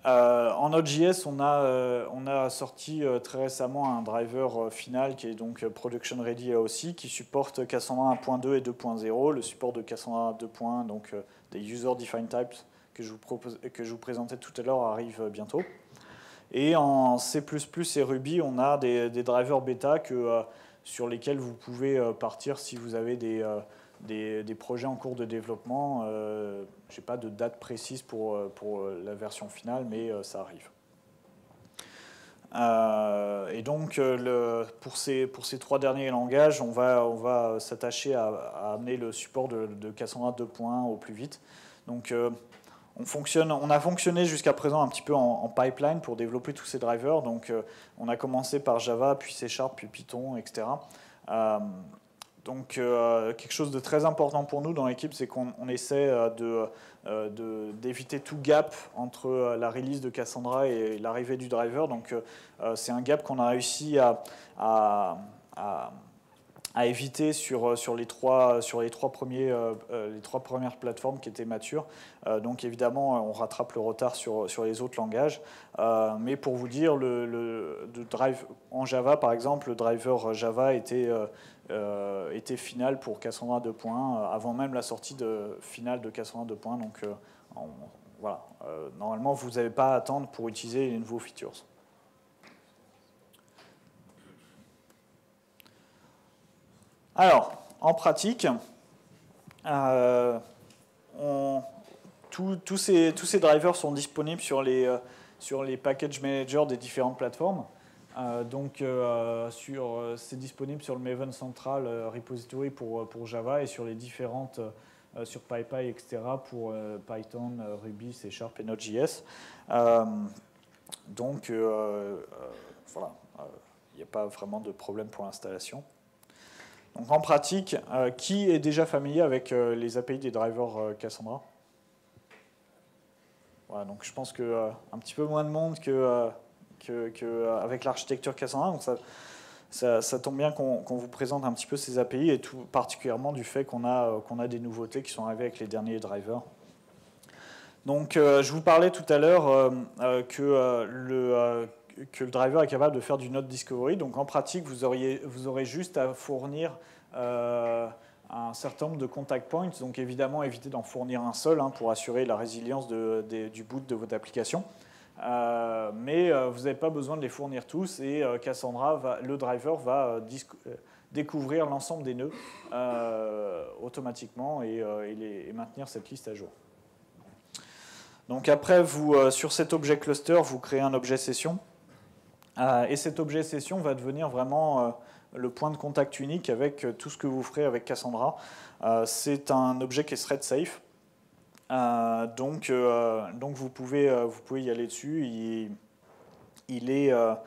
En Node.js, on a sorti très récemment un driver final qui est donc production ready là aussi, qui supporte Cassandra 1.2 et 2.0, le support de Cassandra 2.1, donc des user defined types que je vous présentais tout à l'heure arrive bientôt. Et en C++ et Ruby, on a des drivers bêta sur lesquels vous pouvez partir si vous avez des projets en cours de développement. Je n'ai pas de date précise pour la version finale, mais ça arrive. Et donc, pour ces 3 derniers langages, on va s'attacher à amener le support de Cassandra 2.1 au plus vite. Donc, on a fonctionné jusqu'à présent un petit peu en pipeline pour développer tous ces drivers. Donc, on a commencé par Java, puis C#, puis Python, etc. Donc, quelque chose de très important pour nous dans l'équipe, c'est qu'on essaie d'éviter tout gap entre la release de Cassandra et l'arrivée du driver. Donc, c'est un gap qu'on a réussi à éviter sur les trois premières plateformes qui étaient matures. Donc, évidemment, on rattrape le retard sur les autres langages. Mais pour vous dire, le drive en Java, par exemple, le driver Java était final pour Cassandra 2.1 avant même la sortie finale de Cassandra 2.1. Donc, voilà. Normalement, vous n'avez pas à attendre pour utiliser les nouveaux features. Alors, en pratique, tous ces drivers sont disponibles sur les package managers des différentes plateformes. C'est disponible sur le Maven Central Repository pour Java et sur les différentes, sur PyPy, etc., pour Python, Ruby, C# et Node.js. Donc, voilà, il n'y a pas vraiment de problème pour l'installation. Donc, en pratique, qui est déjà familier avec les API des drivers Cassandra? Voilà, donc je pense qu'un petit peu moins de monde qu'avec l'architecture Cassandra. Donc ça tombe bien qu'on vous présente un petit peu ces API, et tout particulièrement du fait qu'on a des nouveautés qui sont arrivées avec les derniers drivers. Donc, je vous parlais tout à l'heure que le driver est capable de faire du node discovery. Donc, en pratique, vous aurez juste à fournir un certain nombre de contact points. Donc, évidemment, évitez d'en fournir un seul pour assurer la résilience du boot de votre application. Mais vous n'avez pas besoin de les fournir tous, et Cassandra, le driver va découvrir l'ensemble des nœuds automatiquement et maintenir cette liste à jour. Donc après, sur cet objet cluster, vous créez un objet session. Et cet objet session va devenir vraiment le point de contact unique avec tout ce que vous ferez avec Cassandra. C'est un objet qui est thread safe. Donc vous pouvez y aller dessus. C'est-à-dire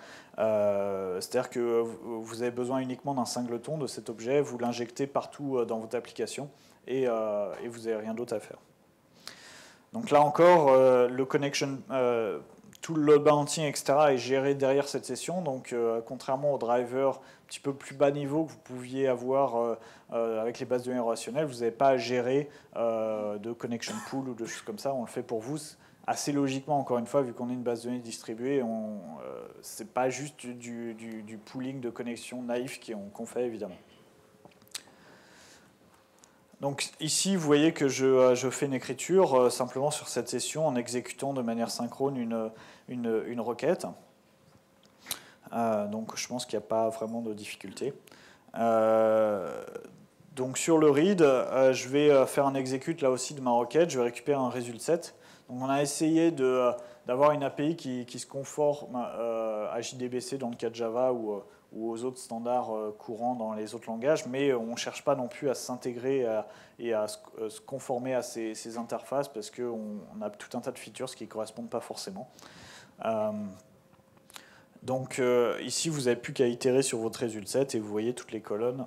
que vous avez besoin uniquement d'un singleton de cet objet, vous l'injectez partout dans votre application et vous n'avez rien d'autre à faire. Donc là encore, le connection, tout le load balancing, etc. est géré derrière cette session. Donc contrairement au driver un petit peu plus bas niveau que vous pouviez avoir avec les bases de données relationnelles, vous n'avez pas à gérer de connection pool ou de choses comme ça. On le fait pour vous assez logiquement, encore une fois, vu qu'on est une base de données distribuée. Ce n'est pas juste du pooling de connexion naïf qu'on fait, évidemment. Donc ici, vous voyez que je fais une écriture simplement sur cette session en exécutant de manière synchrone une requête. Donc je pense qu'il n'y a pas vraiment de difficulté. Donc sur le read, je vais faire un execute là aussi de ma requête. Je vais récupérer un result set. Donc on a essayé d'avoir une API qui se conforme à JDBC dans le cas de Java ou aux autres standards courants dans les autres langages, mais on ne cherche pas non plus à s'intégrer et à se conformer à ces interfaces parce qu'on a tout un tas de features qui ne correspondent pas forcément. Donc ici, vous n'avez plus qu'à itérer sur votre result set et vous voyez toutes les colonnes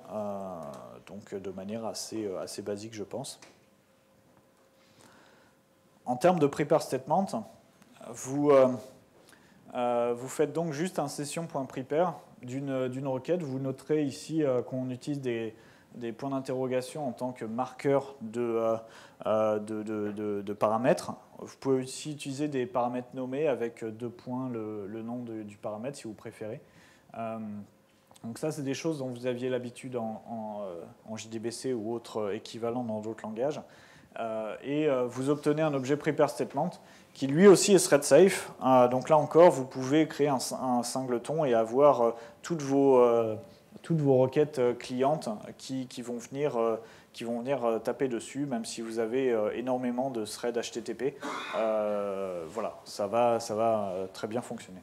donc, de manière assez basique, je pense. En termes de prepare statement, vous faites donc juste un session.prepare d'une requête. Vous noterez ici qu'on utilise des points d'interrogation en tant que marqueur de paramètres. Vous pouvez aussi utiliser des paramètres nommés avec 2 points le nom du paramètre si vous préférez. Donc ça, c'est des choses dont vous aviez l'habitude en JDBC ou autre équivalent dans d'autres langages. Et vous obtenez un objet prepare statement qui lui aussi est thread safe. Donc là encore, vous pouvez créer un singleton et avoir toutes vos requêtes clientes qui vont venir qui vont venir taper dessus, même si vous avez énormément de threads HTTP. Voilà, ça va très bien fonctionner.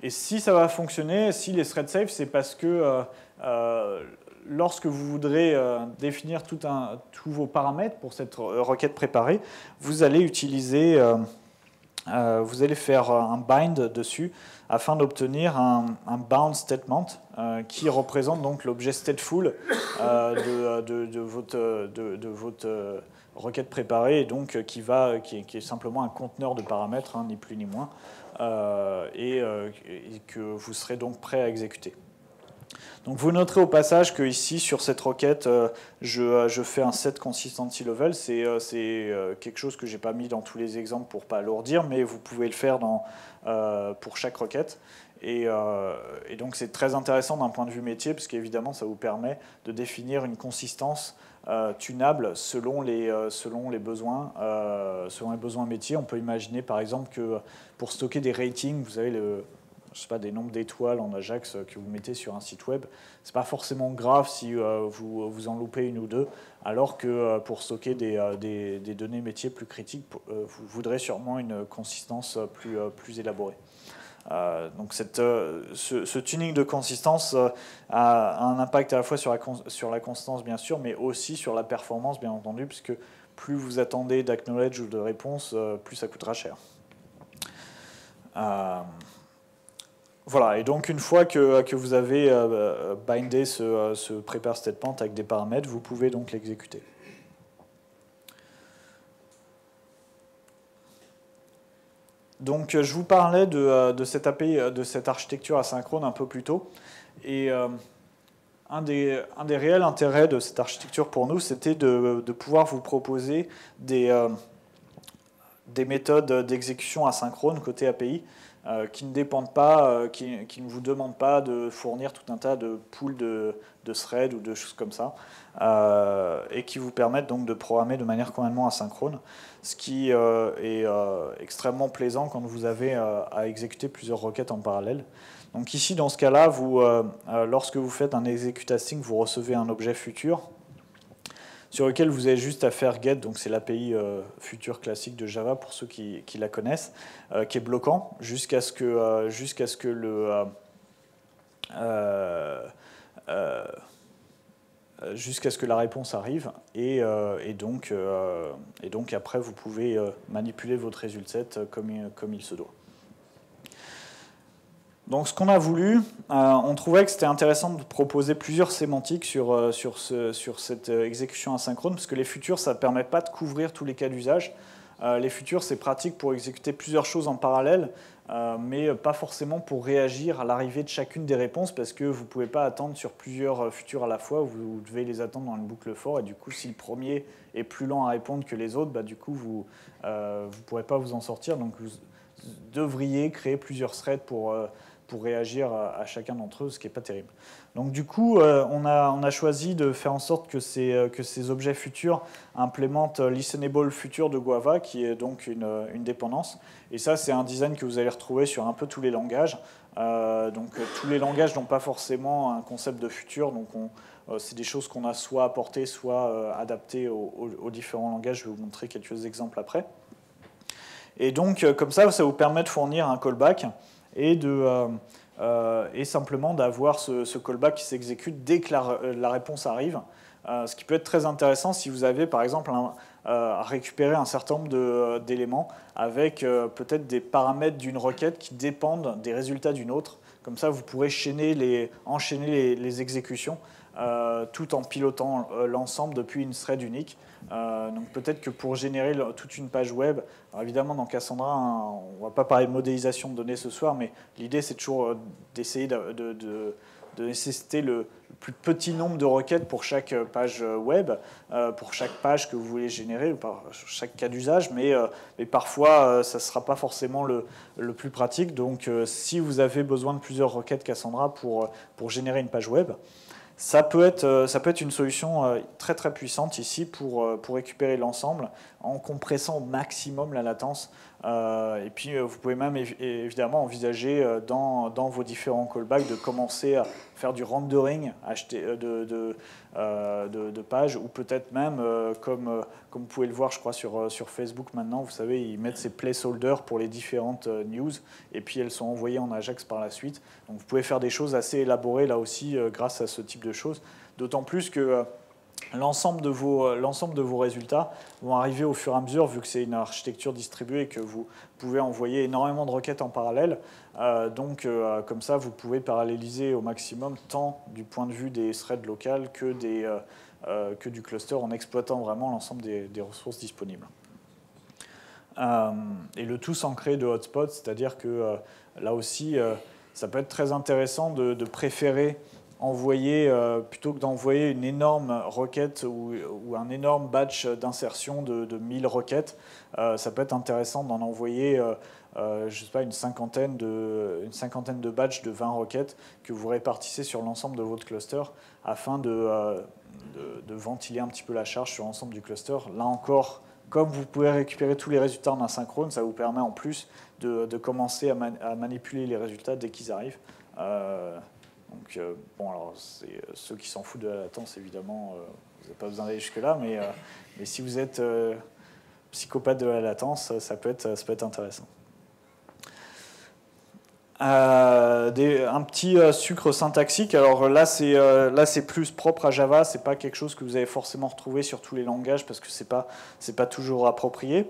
Et si ça va fonctionner, si les threads safe, c'est parce que lorsque vous voudrez définir tous vos paramètres pour cette requête préparée, vous allez utiliser, vous allez faire un bind dessus afin d'obtenir un bound statement qui représente donc l'objet stateful de votre requête préparée, et donc qui est simplement un conteneur de paramètres, hein, ni plus ni moins, et que vous serez donc prêt à exécuter. Donc vous noterez au passage que ici sur cette requête, je fais un set consistency level. C'est quelque chose que j'ai pas mis dans tous les exemples pour pas alourdir, mais vous pouvez le faire pour chaque requête. Et donc c'est très intéressant d'un point de vue métier, parce qu'évidemment ça vous permet de définir une consistance tunable selon les besoins métiers. On peut imaginer par exemple que pour stocker des ratings, vous avez des nombres d'étoiles en Ajax que vous mettez sur un site web. C'est pas forcément grave si vous en loupez une ou deux, alors que pour stocker des données métiers plus critiques, vous voudrez sûrement une consistance plus élaborée. Donc ce tuning de consistance a un impact à la fois sur la constance bien sûr, mais aussi sur la performance bien entendu, puisque plus vous attendez d'acknowledge ou de réponse, plus ça coûtera cher. Voilà, et donc une fois que vous avez bindé ce prepare statement avec des paramètres, vous pouvez donc l'exécuter. Donc je vous parlais de cette API, de cette architecture asynchrone un peu plus tôt, et un des réels intérêts de cette architecture pour nous, c'était de pouvoir vous proposer des méthodes d'exécution asynchrone côté API, qui ne dépendent pas, qui ne vous demandent pas de fournir tout un tas de pools de threads ou de choses comme ça, et qui vous permettent donc de programmer de manière complètement asynchrone, ce qui est extrêmement plaisant quand vous avez à exécuter plusieurs requêtes en parallèle. Donc ici, dans ce cas-là, lorsque vous faites un execute async, vous recevez un objet futur sur lequel vous avez juste à faire get, donc c'est l'API future classique de Java pour ceux qui la connaissent, qui est bloquant jusqu'à ce que la réponse arrive, et donc après vous pouvez manipuler votre result set comme il se doit. Donc ce qu'on a voulu, on trouvait que c'était intéressant de proposer plusieurs sémantiques sur cette exécution asynchrone, parce que les futures, ça ne permet pas de couvrir tous les cas d'usage. Les futures, c'est pratique pour exécuter plusieurs choses en parallèle, mais pas forcément pour réagir à l'arrivée de chacune des réponses, parce que vous ne pouvez pas attendre sur plusieurs futures à la fois, vous devez les attendre dans une boucle for, et du coup, si le premier est plus lent à répondre que les autres, du coup, vous ne pourrez pas vous en sortir, donc vous devriez créer plusieurs threads pour réagir à chacun d'entre eux, ce qui n'est pas terrible. Donc du coup, on a choisi de faire en sorte que ces objets futurs implémentent listenable future de Guava, qui est donc une dépendance. Et ça, c'est un design que vous allez retrouver sur un peu tous les langages. Donc tous les langages n'ont pas forcément un concept de futur, donc c'est des choses qu'on a soit apportées, soit adaptées aux différents langages. Je vais vous montrer quelques exemples après. Et donc, comme ça vous permet de fournir un callback et simplement d'avoir ce callback qui s'exécute dès que la réponse arrive. Ce qui peut être très intéressant si vous avez, par exemple, à récupérer un certain nombre d'éléments avec peut-être des paramètres d'une requête qui dépendent des résultats d'une autre. Comme ça, vous pourrez enchaîner les exécutions tout en pilotant l'ensemble depuis une thread unique. Donc peut-être que pour générer toute une page web, alors évidemment dans Cassandra, on ne va pas parler de modélisation de données ce soir, mais l'idée c'est toujours d'essayer de nécessiter le plus petit nombre de requêtes pour chaque page web, pour chaque page que vous voulez générer, ou par chaque cas d'usage, mais parfois ça ne sera pas forcément le plus pratique. Donc si vous avez besoin de plusieurs requêtes Cassandra pour générer une page web, ça peut être une solution très très puissante ici pour récupérer l'ensemble. en compressant au maximum la latence. Et puis vous pouvez même évidemment envisager dans vos différents callbacks de commencer à faire du rendering de pages, ou peut-être même, comme vous pouvez le voir je crois sur Facebook maintenant, vous savez, ils mettent ces placeholders pour les différentes news, et puis elles sont envoyées en Ajax par la suite. Donc vous pouvez faire des choses assez élaborées là aussi grâce à ce type de choses, d'autant plus que l'ensemble de vos résultats vont arriver au fur et à mesure, vu que c'est une architecture distribuée et que vous pouvez envoyer énormément de requêtes en parallèle. Comme ça, vous pouvez paralléliser au maximum, tant du point de vue des threads locales que du cluster, en exploitant vraiment l'ensemble des ressources disponibles. Et le tout sans créer de hotspot, c'est-à-dire que là aussi, ça peut être très intéressant de préférer envoyer, plutôt que d'envoyer une énorme requête ou un énorme batch d'insertion de 1000 requêtes, ça peut être intéressant d'en envoyer je sais pas, une cinquantaine de batchs de 20 requêtes que vous répartissez sur l'ensemble de votre cluster, afin de ventiler un petit peu la charge sur l'ensemble du cluster. Là encore, comme vous pouvez récupérer tous les résultats en asynchrone, ça vous permet en plus de commencer à manipuler les résultats dès qu'ils arrivent. Bon, alors ceux qui s'en foutent de la latence, évidemment, vous n'avez pas besoin d'aller jusque-là, mais si vous êtes psychopathe de la latence, ça peut être intéressant. Un petit sucre syntaxique. Alors là, c'est plus propre à Java. C'est pas quelque chose que vous allez forcément retrouver sur tous les langages, parce que c'est pas toujours approprié.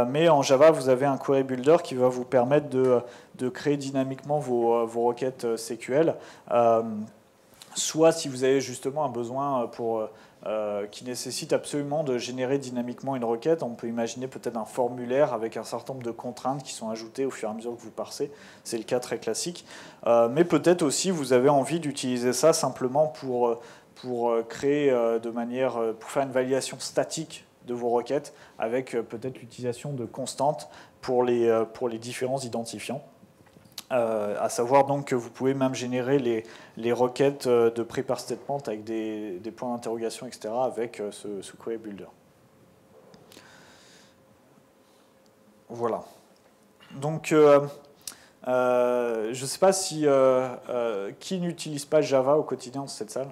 Mais en Java, vous avez un query builder qui va vous permettre de créer dynamiquement vos requêtes SQL. Soit si vous avez justement un besoin qui nécessite absolument de générer dynamiquement une requête, on peut imaginer peut-être un formulaire avec un certain nombre de contraintes qui sont ajoutées au fur et à mesure que vous parsez. C'est le cas très classique. Mais peut-être aussi vous avez envie d'utiliser ça simplement pour créer pour faire une validation statique de vos requêtes, avec peut-être l'utilisation de constantes pour les différents identifiants. À savoir donc que vous pouvez même générer les requêtes de prepare statement avec des points d'interrogation, etc. avec ce query builder. Voilà. Donc, je ne sais pas si qui n'utilise pas Java au quotidien dans cette salle.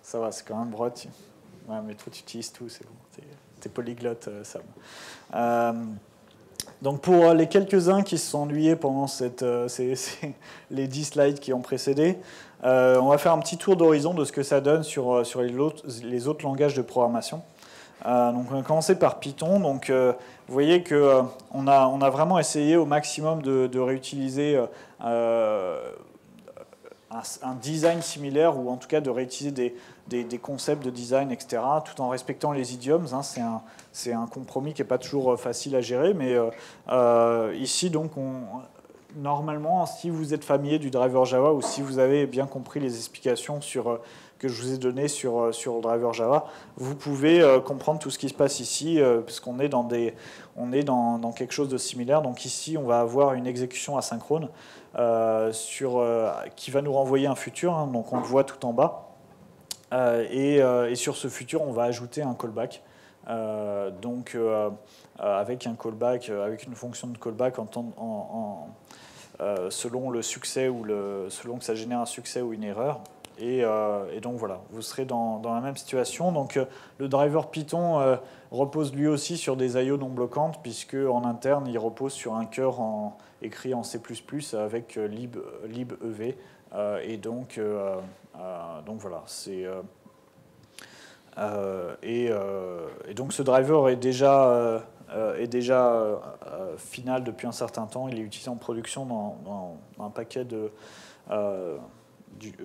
Ça va, c'est quand même brut. Ouais, mais toi, tu utilises tout, c'est bon. T'es polyglotte, Sam. Donc pour les quelques-uns qui se sont ennuyés pendant les 10 slides qui ont précédé, on va faire un petit tour d'horizon de ce que ça donne sur les autres langages de programmation. Donc on va commencer par Python. Donc vous voyez qu'on a vraiment essayé au maximum de réutiliser un design similaire, ou en tout cas de réutiliser des concepts de design, etc., tout en respectant les idiomes. C'est un compromis qui n'est pas toujours facile à gérer, mais ici, donc, normalement, si vous êtes familier du driver Java, ou si vous avez bien compris les explications que je vous ai données sur le driver Java, vous pouvez comprendre tout ce qui se passe ici, puisqu'on est dans quelque chose de similaire. Donc ici, on va avoir une exécution asynchrone qui va nous renvoyer un futur, hein, donc on le voit tout en bas. Et sur ce futur, on va ajouter un callback. Avec un callback, avec une fonction de callback selon le succès selon que ça génère un succès ou une erreur. Et donc voilà, vous serez dans la même situation. Donc le driver Python repose lui aussi sur des I/O non bloquantes, puisque en interne, il repose sur un cœur écrit en C++ avec libev. Et donc voilà, et donc ce driver est déjà final depuis un certain temps. Il est utilisé en production dans un paquet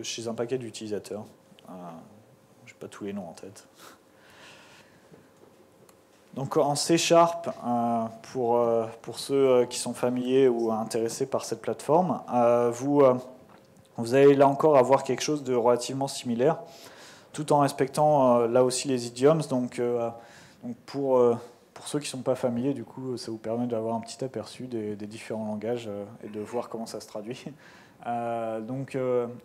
chez un paquet d'utilisateurs. Je n'ai pas tous les noms en tête. Donc en C#, pour ceux qui sont familiers ou intéressés par cette plateforme, vous allez là encore avoir quelque chose de relativement similaire, tout en respectant là aussi les idiomes. Donc pour ceux qui ne sont pas familiers, du coup, ça vous permet d'avoir un petit aperçu des différents langages et de voir comment ça se traduit.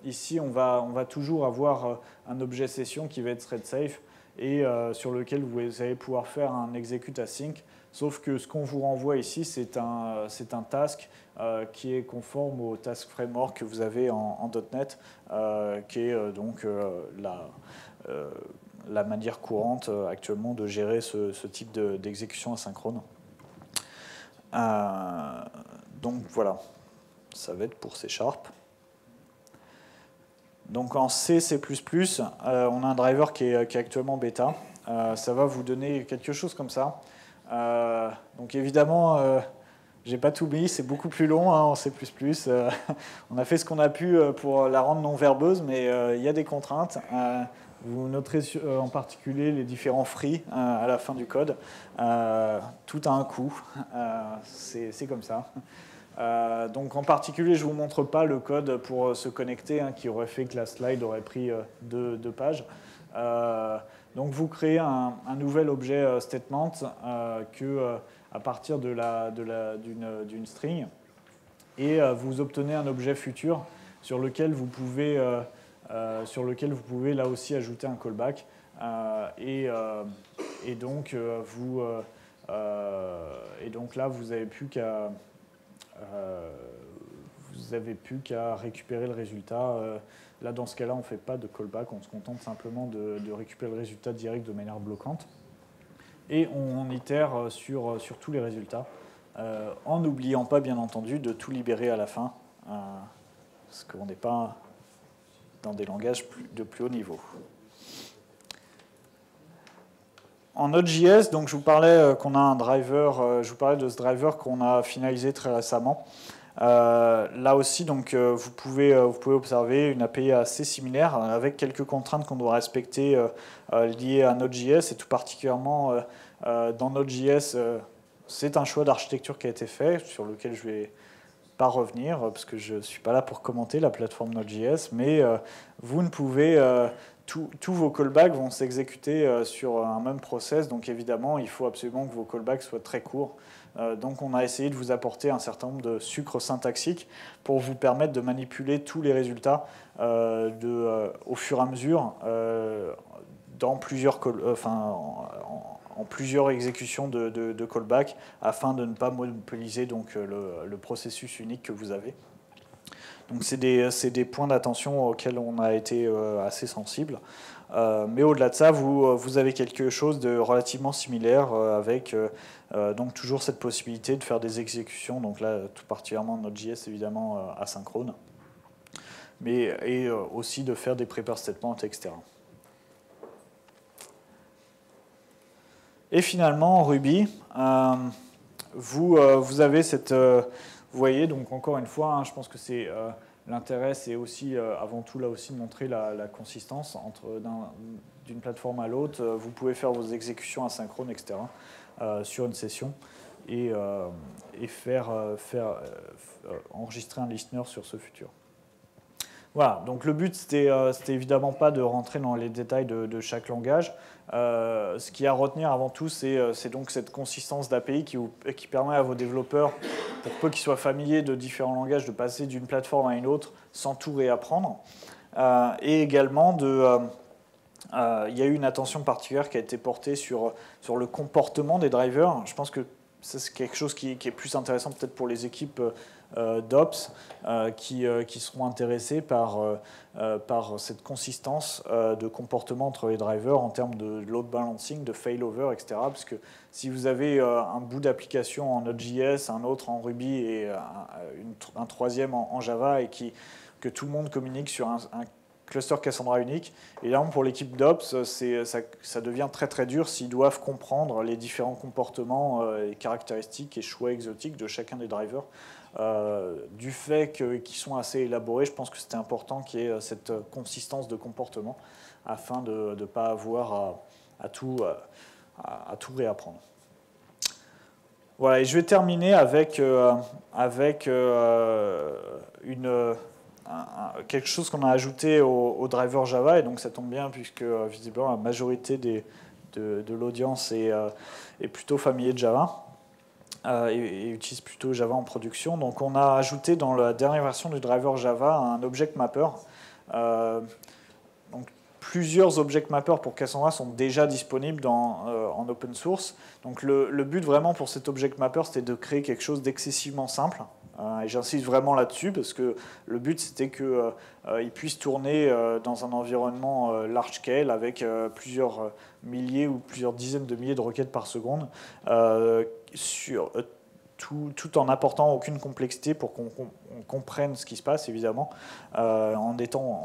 Ici, on va toujours avoir un objet session qui va être thread safe, et sur lequel vous allez pouvoir faire un execute async. Sauf que ce qu'on vous renvoie ici, c'est un task qui est conforme au task framework que vous avez en .NET, qui est donc la manière courante actuellement de gérer ce type d'exécution asynchrone. Donc voilà, ça va être pour C#. Donc en C++, on a un driver qui est actuellement bêta. Ça va vous donner quelque chose comme ça. Donc évidemment, j'ai pas tout mis, c'est beaucoup plus long en C++. On a fait ce qu'on a pu pour la rendre non verbeuse, mais il y a des contraintes. Vous noterez en particulier les différents free à la fin du code. Tout a un coût, c'est comme ça. Donc en particulier, je ne vous montre pas le code pour se connecter, qui aurait fait que la slide aurait pris 2 pages. Donc vous créez un nouvel objet statement à partir d'une string, et vous obtenez un objet futur sur lequel vous pouvez là aussi ajouter un callback. Et donc là, vous n'avez plus qu'à récupérer le résultat. Là, dans ce cas-là, on ne fait pas de callback, on se contente simplement de récupérer le résultat direct de manière bloquante. Et on itère sur tous les résultats, en n'oubliant pas, bien entendu, de tout libérer à la fin, parce qu'on n'est pas dans des langages de plus haut niveau. En Node.js, donc je vous parlais qu'on a un driver, je vous parlais de ce driver qu'on a finalisé très récemment. Là aussi, donc, vous pouvez observer une API assez similaire, avec quelques contraintes qu'on doit respecter liées à Node.js, et tout particulièrement dans Node.js, c'est un choix d'architecture qui a été fait, sur lequel je ne vais pas revenir, parce que je ne suis pas là pour commenter la plateforme Node.js, mais vous ne pouvez... tous vos callbacks vont s'exécuter sur un même process, donc évidemment, il faut absolument que vos callbacks soient très courts. Donc on a essayé de vous apporter un certain nombre de sucres syntaxiques pour vous permettre de manipuler tous les résultats au fur et à mesure dans en plusieurs exécutions de callback, afin de ne pas monopoliser donc, le processus unique que vous avez. Donc c'est des points d'attention auxquels on a été assez sensible. Mais au-delà de ça, vous avez quelque chose de relativement similaire avec donc toujours cette possibilité de faire des exécutions, donc là tout particulièrement Node.js évidemment asynchrone, et aussi de faire des prepare statements, etc. Et finalement en Ruby, vous avez cette... vous voyez, donc encore une fois, je pense que c'est l'intérêt, c'est aussi avant tout là aussi de montrer la consistance d'une plateforme à l'autre. Vous pouvez faire vos exécutions asynchrones, etc. Sur une session, et enregistrer un listener sur ce futur. Voilà, donc le but, c'était évidemment pas de rentrer dans les détails de chaque langage. Ce qu'il y a à retenir avant tout, c'est donc cette consistance d'API qui permet à vos développeurs, pour peu qu'ils soient familiers de différents langages, de passer d'une plateforme à une autre sans tout réapprendre. Et également, il y a eu une attention particulière qui a été portée sur le comportement des drivers. Je pense que c'est quelque chose qui est plus intéressant peut-être pour les équipes d'Ops qui seront intéressés par cette consistance de comportement entre les drivers en termes de load balancing, de failover, etc. Parce que si vous avez un bout d'application en Node.js, un autre en Ruby et un troisième en Java, et que tout le monde communique sur un cluster Cassandra unique, et là pour l'équipe d'Ops, ça devient très très dur s'ils doivent comprendre les différents comportements et caractéristiques et choix exotiques de chacun des drivers. Du fait qu'ils sont assez élaborés, je pense que c'était important qu'il y ait cette consistance de comportement afin de ne pas avoir à tout réapprendre. Voilà, et je vais terminer avec quelque chose qu'on a ajouté au driver Java, et donc ça tombe bien puisque visiblement la majorité de l'audience est plutôt familier de Java. Et utilise plutôt Java en production. Donc on a ajouté dans la dernière version du driver Java un object mapper. Donc plusieurs object mappers pour Cassandra sont déjà disponibles en open source. Donc le but vraiment pour cet object mapper, c'était de créer quelque chose d'excessivement simple. Et j'insiste vraiment là-dessus parce que le but c'était qu'il puisse tourner dans un environnement large scale avec plusieurs milliers ou plusieurs dizaines de milliers de requêtes par seconde, tout en n'apportant aucune complexité pour qu'on comprenne ce qui se passe évidemment, en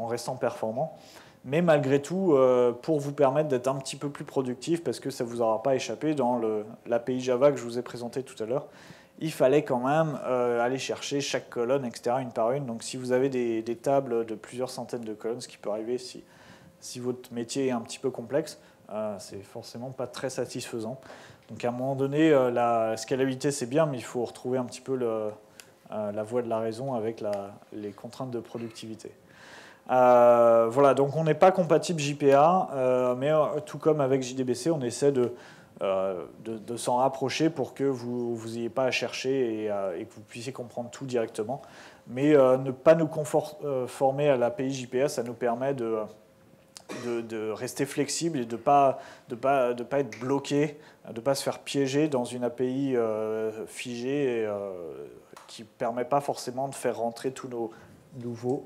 restant performant. Mais malgré tout, pour vous permettre d'être un petit peu plus productif, parce que ça ne vous aura pas échappé dans l'API Java que je vous ai présenté tout à l'heure, il fallait quand même aller chercher chaque colonne, etc., une par une. Donc si vous avez des tables de plusieurs centaines de colonnes, ce qui peut arriver si votre métier est un petit peu complexe, c'est forcément pas très satisfaisant. Donc à un moment donné, la scalabilité c'est bien, mais il faut retrouver un petit peu la voie de la raison avec les contraintes de productivité. Voilà, donc on n'est pas compatible JPA, mais tout comme avec JDBC, on essaie de s'en rapprocher pour que vous n'ayez pas à chercher et que vous puissiez comprendre tout directement. Mais ne pas nous conformer à l'API JPA, ça nous permet de rester flexible et de pas être bloqué, de ne pas se faire piéger dans une API figée qui ne permet pas forcément de faire rentrer tous nos nouveaux.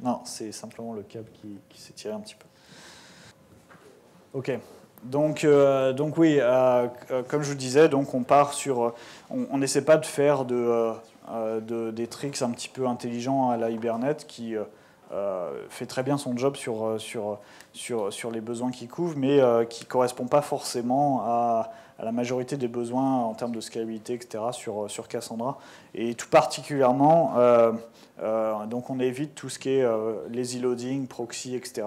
Non, c'est simplement le câble qui s'est tiré un petit peu. Ok. Donc oui, comme je vous disais, donc on part sur, on n'essaie pas de faire des tricks un petit peu intelligents à la Hibernate qui fait très bien son job sur les besoins qu'il couvre, mais qui ne correspond pas forcément à la majorité des besoins en termes de scalabilité, etc. sur Cassandra. Et tout particulièrement, donc on évite tout ce qui est lazy loading, proxy, etc.,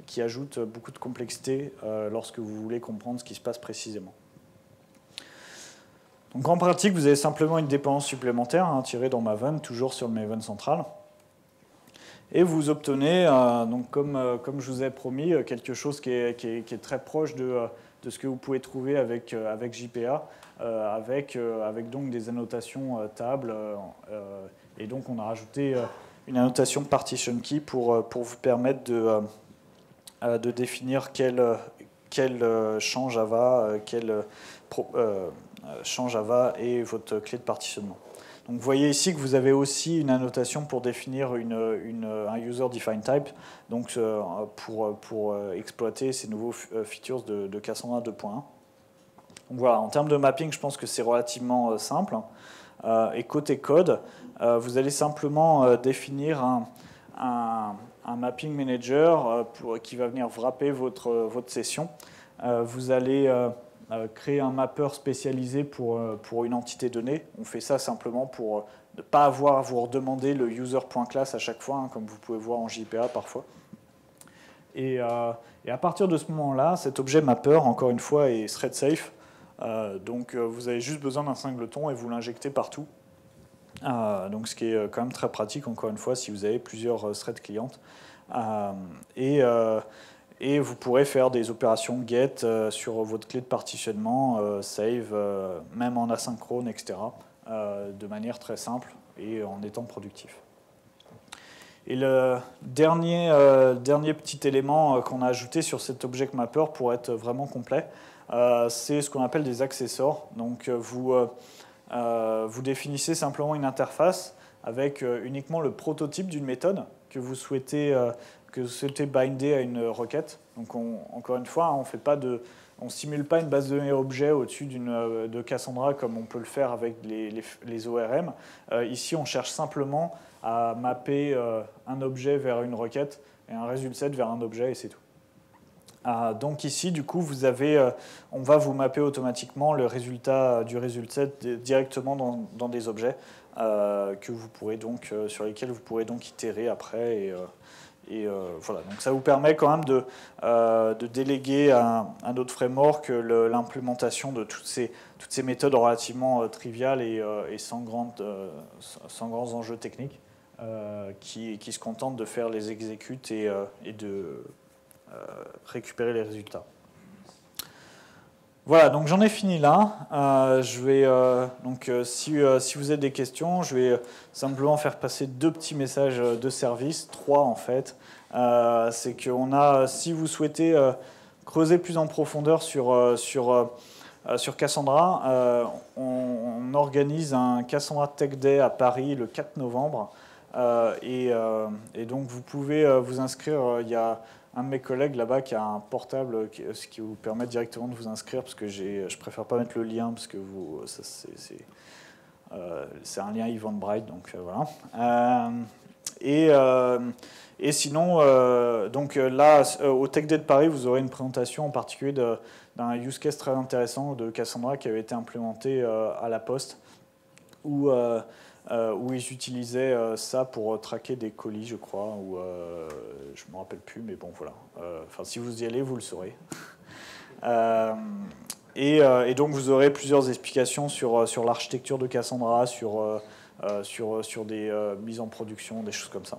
qui ajoute beaucoup de complexité lorsque vous voulez comprendre ce qui se passe précisément. Donc en pratique, vous avez simplement une dépendance supplémentaire tirée dans Maven, toujours sur le Maven central. Et vous obtenez, donc comme je vous ai promis, quelque chose qui est très proche de ce que vous pouvez trouver avec JPA, avec donc des annotations tables. Et donc on a rajouté une annotation partition key pour vous permettre de définir quel champ Java, champ Java est votre clé de partitionnement. Donc vous voyez ici que vous avez aussi une annotation pour définir un user defined type, donc pour exploiter ces nouveaux features de Cassandra 2.1. Donc voilà, en termes de mapping, je pense que c'est relativement simple. Et côté code, vous allez simplement définir un mapping manager qui va venir wrapper votre session. Vous allez créer un mapper spécialisé pour une entité donnée. On fait ça simplement pour ne pas avoir à vous redemander le user.class à chaque fois, comme vous pouvez voir en JPA parfois. Et à partir de ce moment-là, cet objet mapper, encore une fois, est thread safe. Donc vous avez juste besoin d'un singleton et vous l'injectez partout. Donc ce qui est quand même très pratique, encore une fois, si vous avez plusieurs threads clientes. Et vous pourrez faire des opérations get sur votre clé de partitionnement, save, même en asynchrone, etc., de manière très simple et en étant productif. Et le dernier petit élément qu'on a ajouté sur cet object mapper pour être vraiment complet, c'est ce qu'on appelle des accessors. Donc vous définissez simplement une interface avec uniquement le prototype d'une méthode que vous souhaitez binder à une requête. Donc encore une fois, on ne simule pas une base de données objet au-dessus de Cassandra comme on peut le faire avec les ORM. Ici, on cherche simplement à mapper un objet vers une requête et un result set vers un objet et c'est tout. Donc ici, du coup, on va vous mapper automatiquement le résultat du result set directement dans des objets sur lesquels vous pourrez donc itérer après. Voilà. Donc ça vous permet quand même de déléguer à un autre framework l'implémentation de toutes ces méthodes relativement triviales et sans grands enjeux techniques qui se contentent de faire les exécutes et de récupérer les résultats. Voilà, donc j'en ai fini là. Si vous avez des questions, je vais simplement faire passer 2 petits messages de service, 3 en fait. C'est qu'on a, si vous souhaitez creuser plus en profondeur sur Cassandra, on organise un Cassandra Tech Day à Paris le 4 novembre. Et donc vous pouvez vous inscrire. Il y a un de mes collègues là-bas qui a un portable ce qui vous permet directement de vous inscrire, parce que je préfère pas mettre le lien parce que c'est un lien Eventbrite, donc voilà. Et sinon, là, au Tech Day de Paris, vous aurez une présentation en particulier d'un use case très intéressant de Cassandra qui avait été implémenté à la Poste, où ils utilisaient ça pour traquer des colis, je crois, ou je ne me rappelle plus, mais bon, voilà. Enfin, si vous y allez, vous le saurez. Et donc, vous aurez plusieurs explications sur l'architecture de Cassandra, sur des mises en production, des choses comme ça.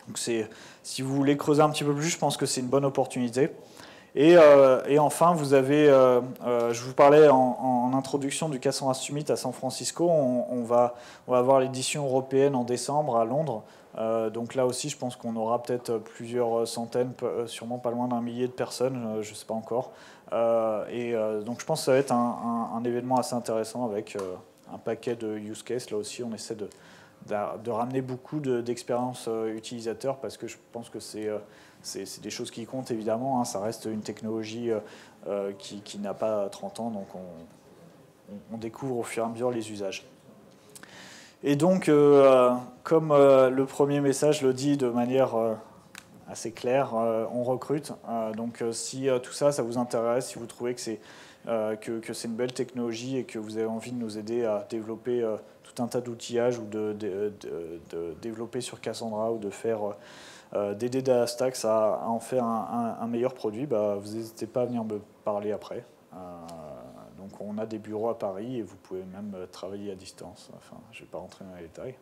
Donc, si vous voulez creuser un petit peu plus, je pense que c'est une bonne opportunité. Et enfin, vous avez, je vous parlais en introduction du Cassandra Summit à San Francisco. On va avoir l'édition européenne en décembre à Londres. Donc là aussi, je pense qu'on aura peut-être plusieurs centaines, sûrement pas loin d'un millier de personnes, je ne sais pas encore. Donc je pense que ça va être un événement assez intéressant avec un paquet de use cases. Là aussi, on essaie de ramener beaucoup d'expériences utilisateurs, parce que je pense que c'est des choses qui comptent évidemment, hein. Ça reste une technologie qui n'a pas 30 ans, donc on découvre au fur et à mesure les usages. Et donc, comme le premier message le dit de manière assez claire, on recrute. Donc si tout ça, ça vous intéresse, si vous trouvez que c'est une belle technologie et que vous avez envie de nous aider à développer tout un tas d'outillages, ou de développer sur Cassandra, ou de faire d'aider DataStax à en faire un meilleur produit, vous n'hésitez pas à venir me parler après. Donc on a des bureaux à Paris et vous pouvez même travailler à distance. Enfin, je ne vais pas rentrer dans les détails.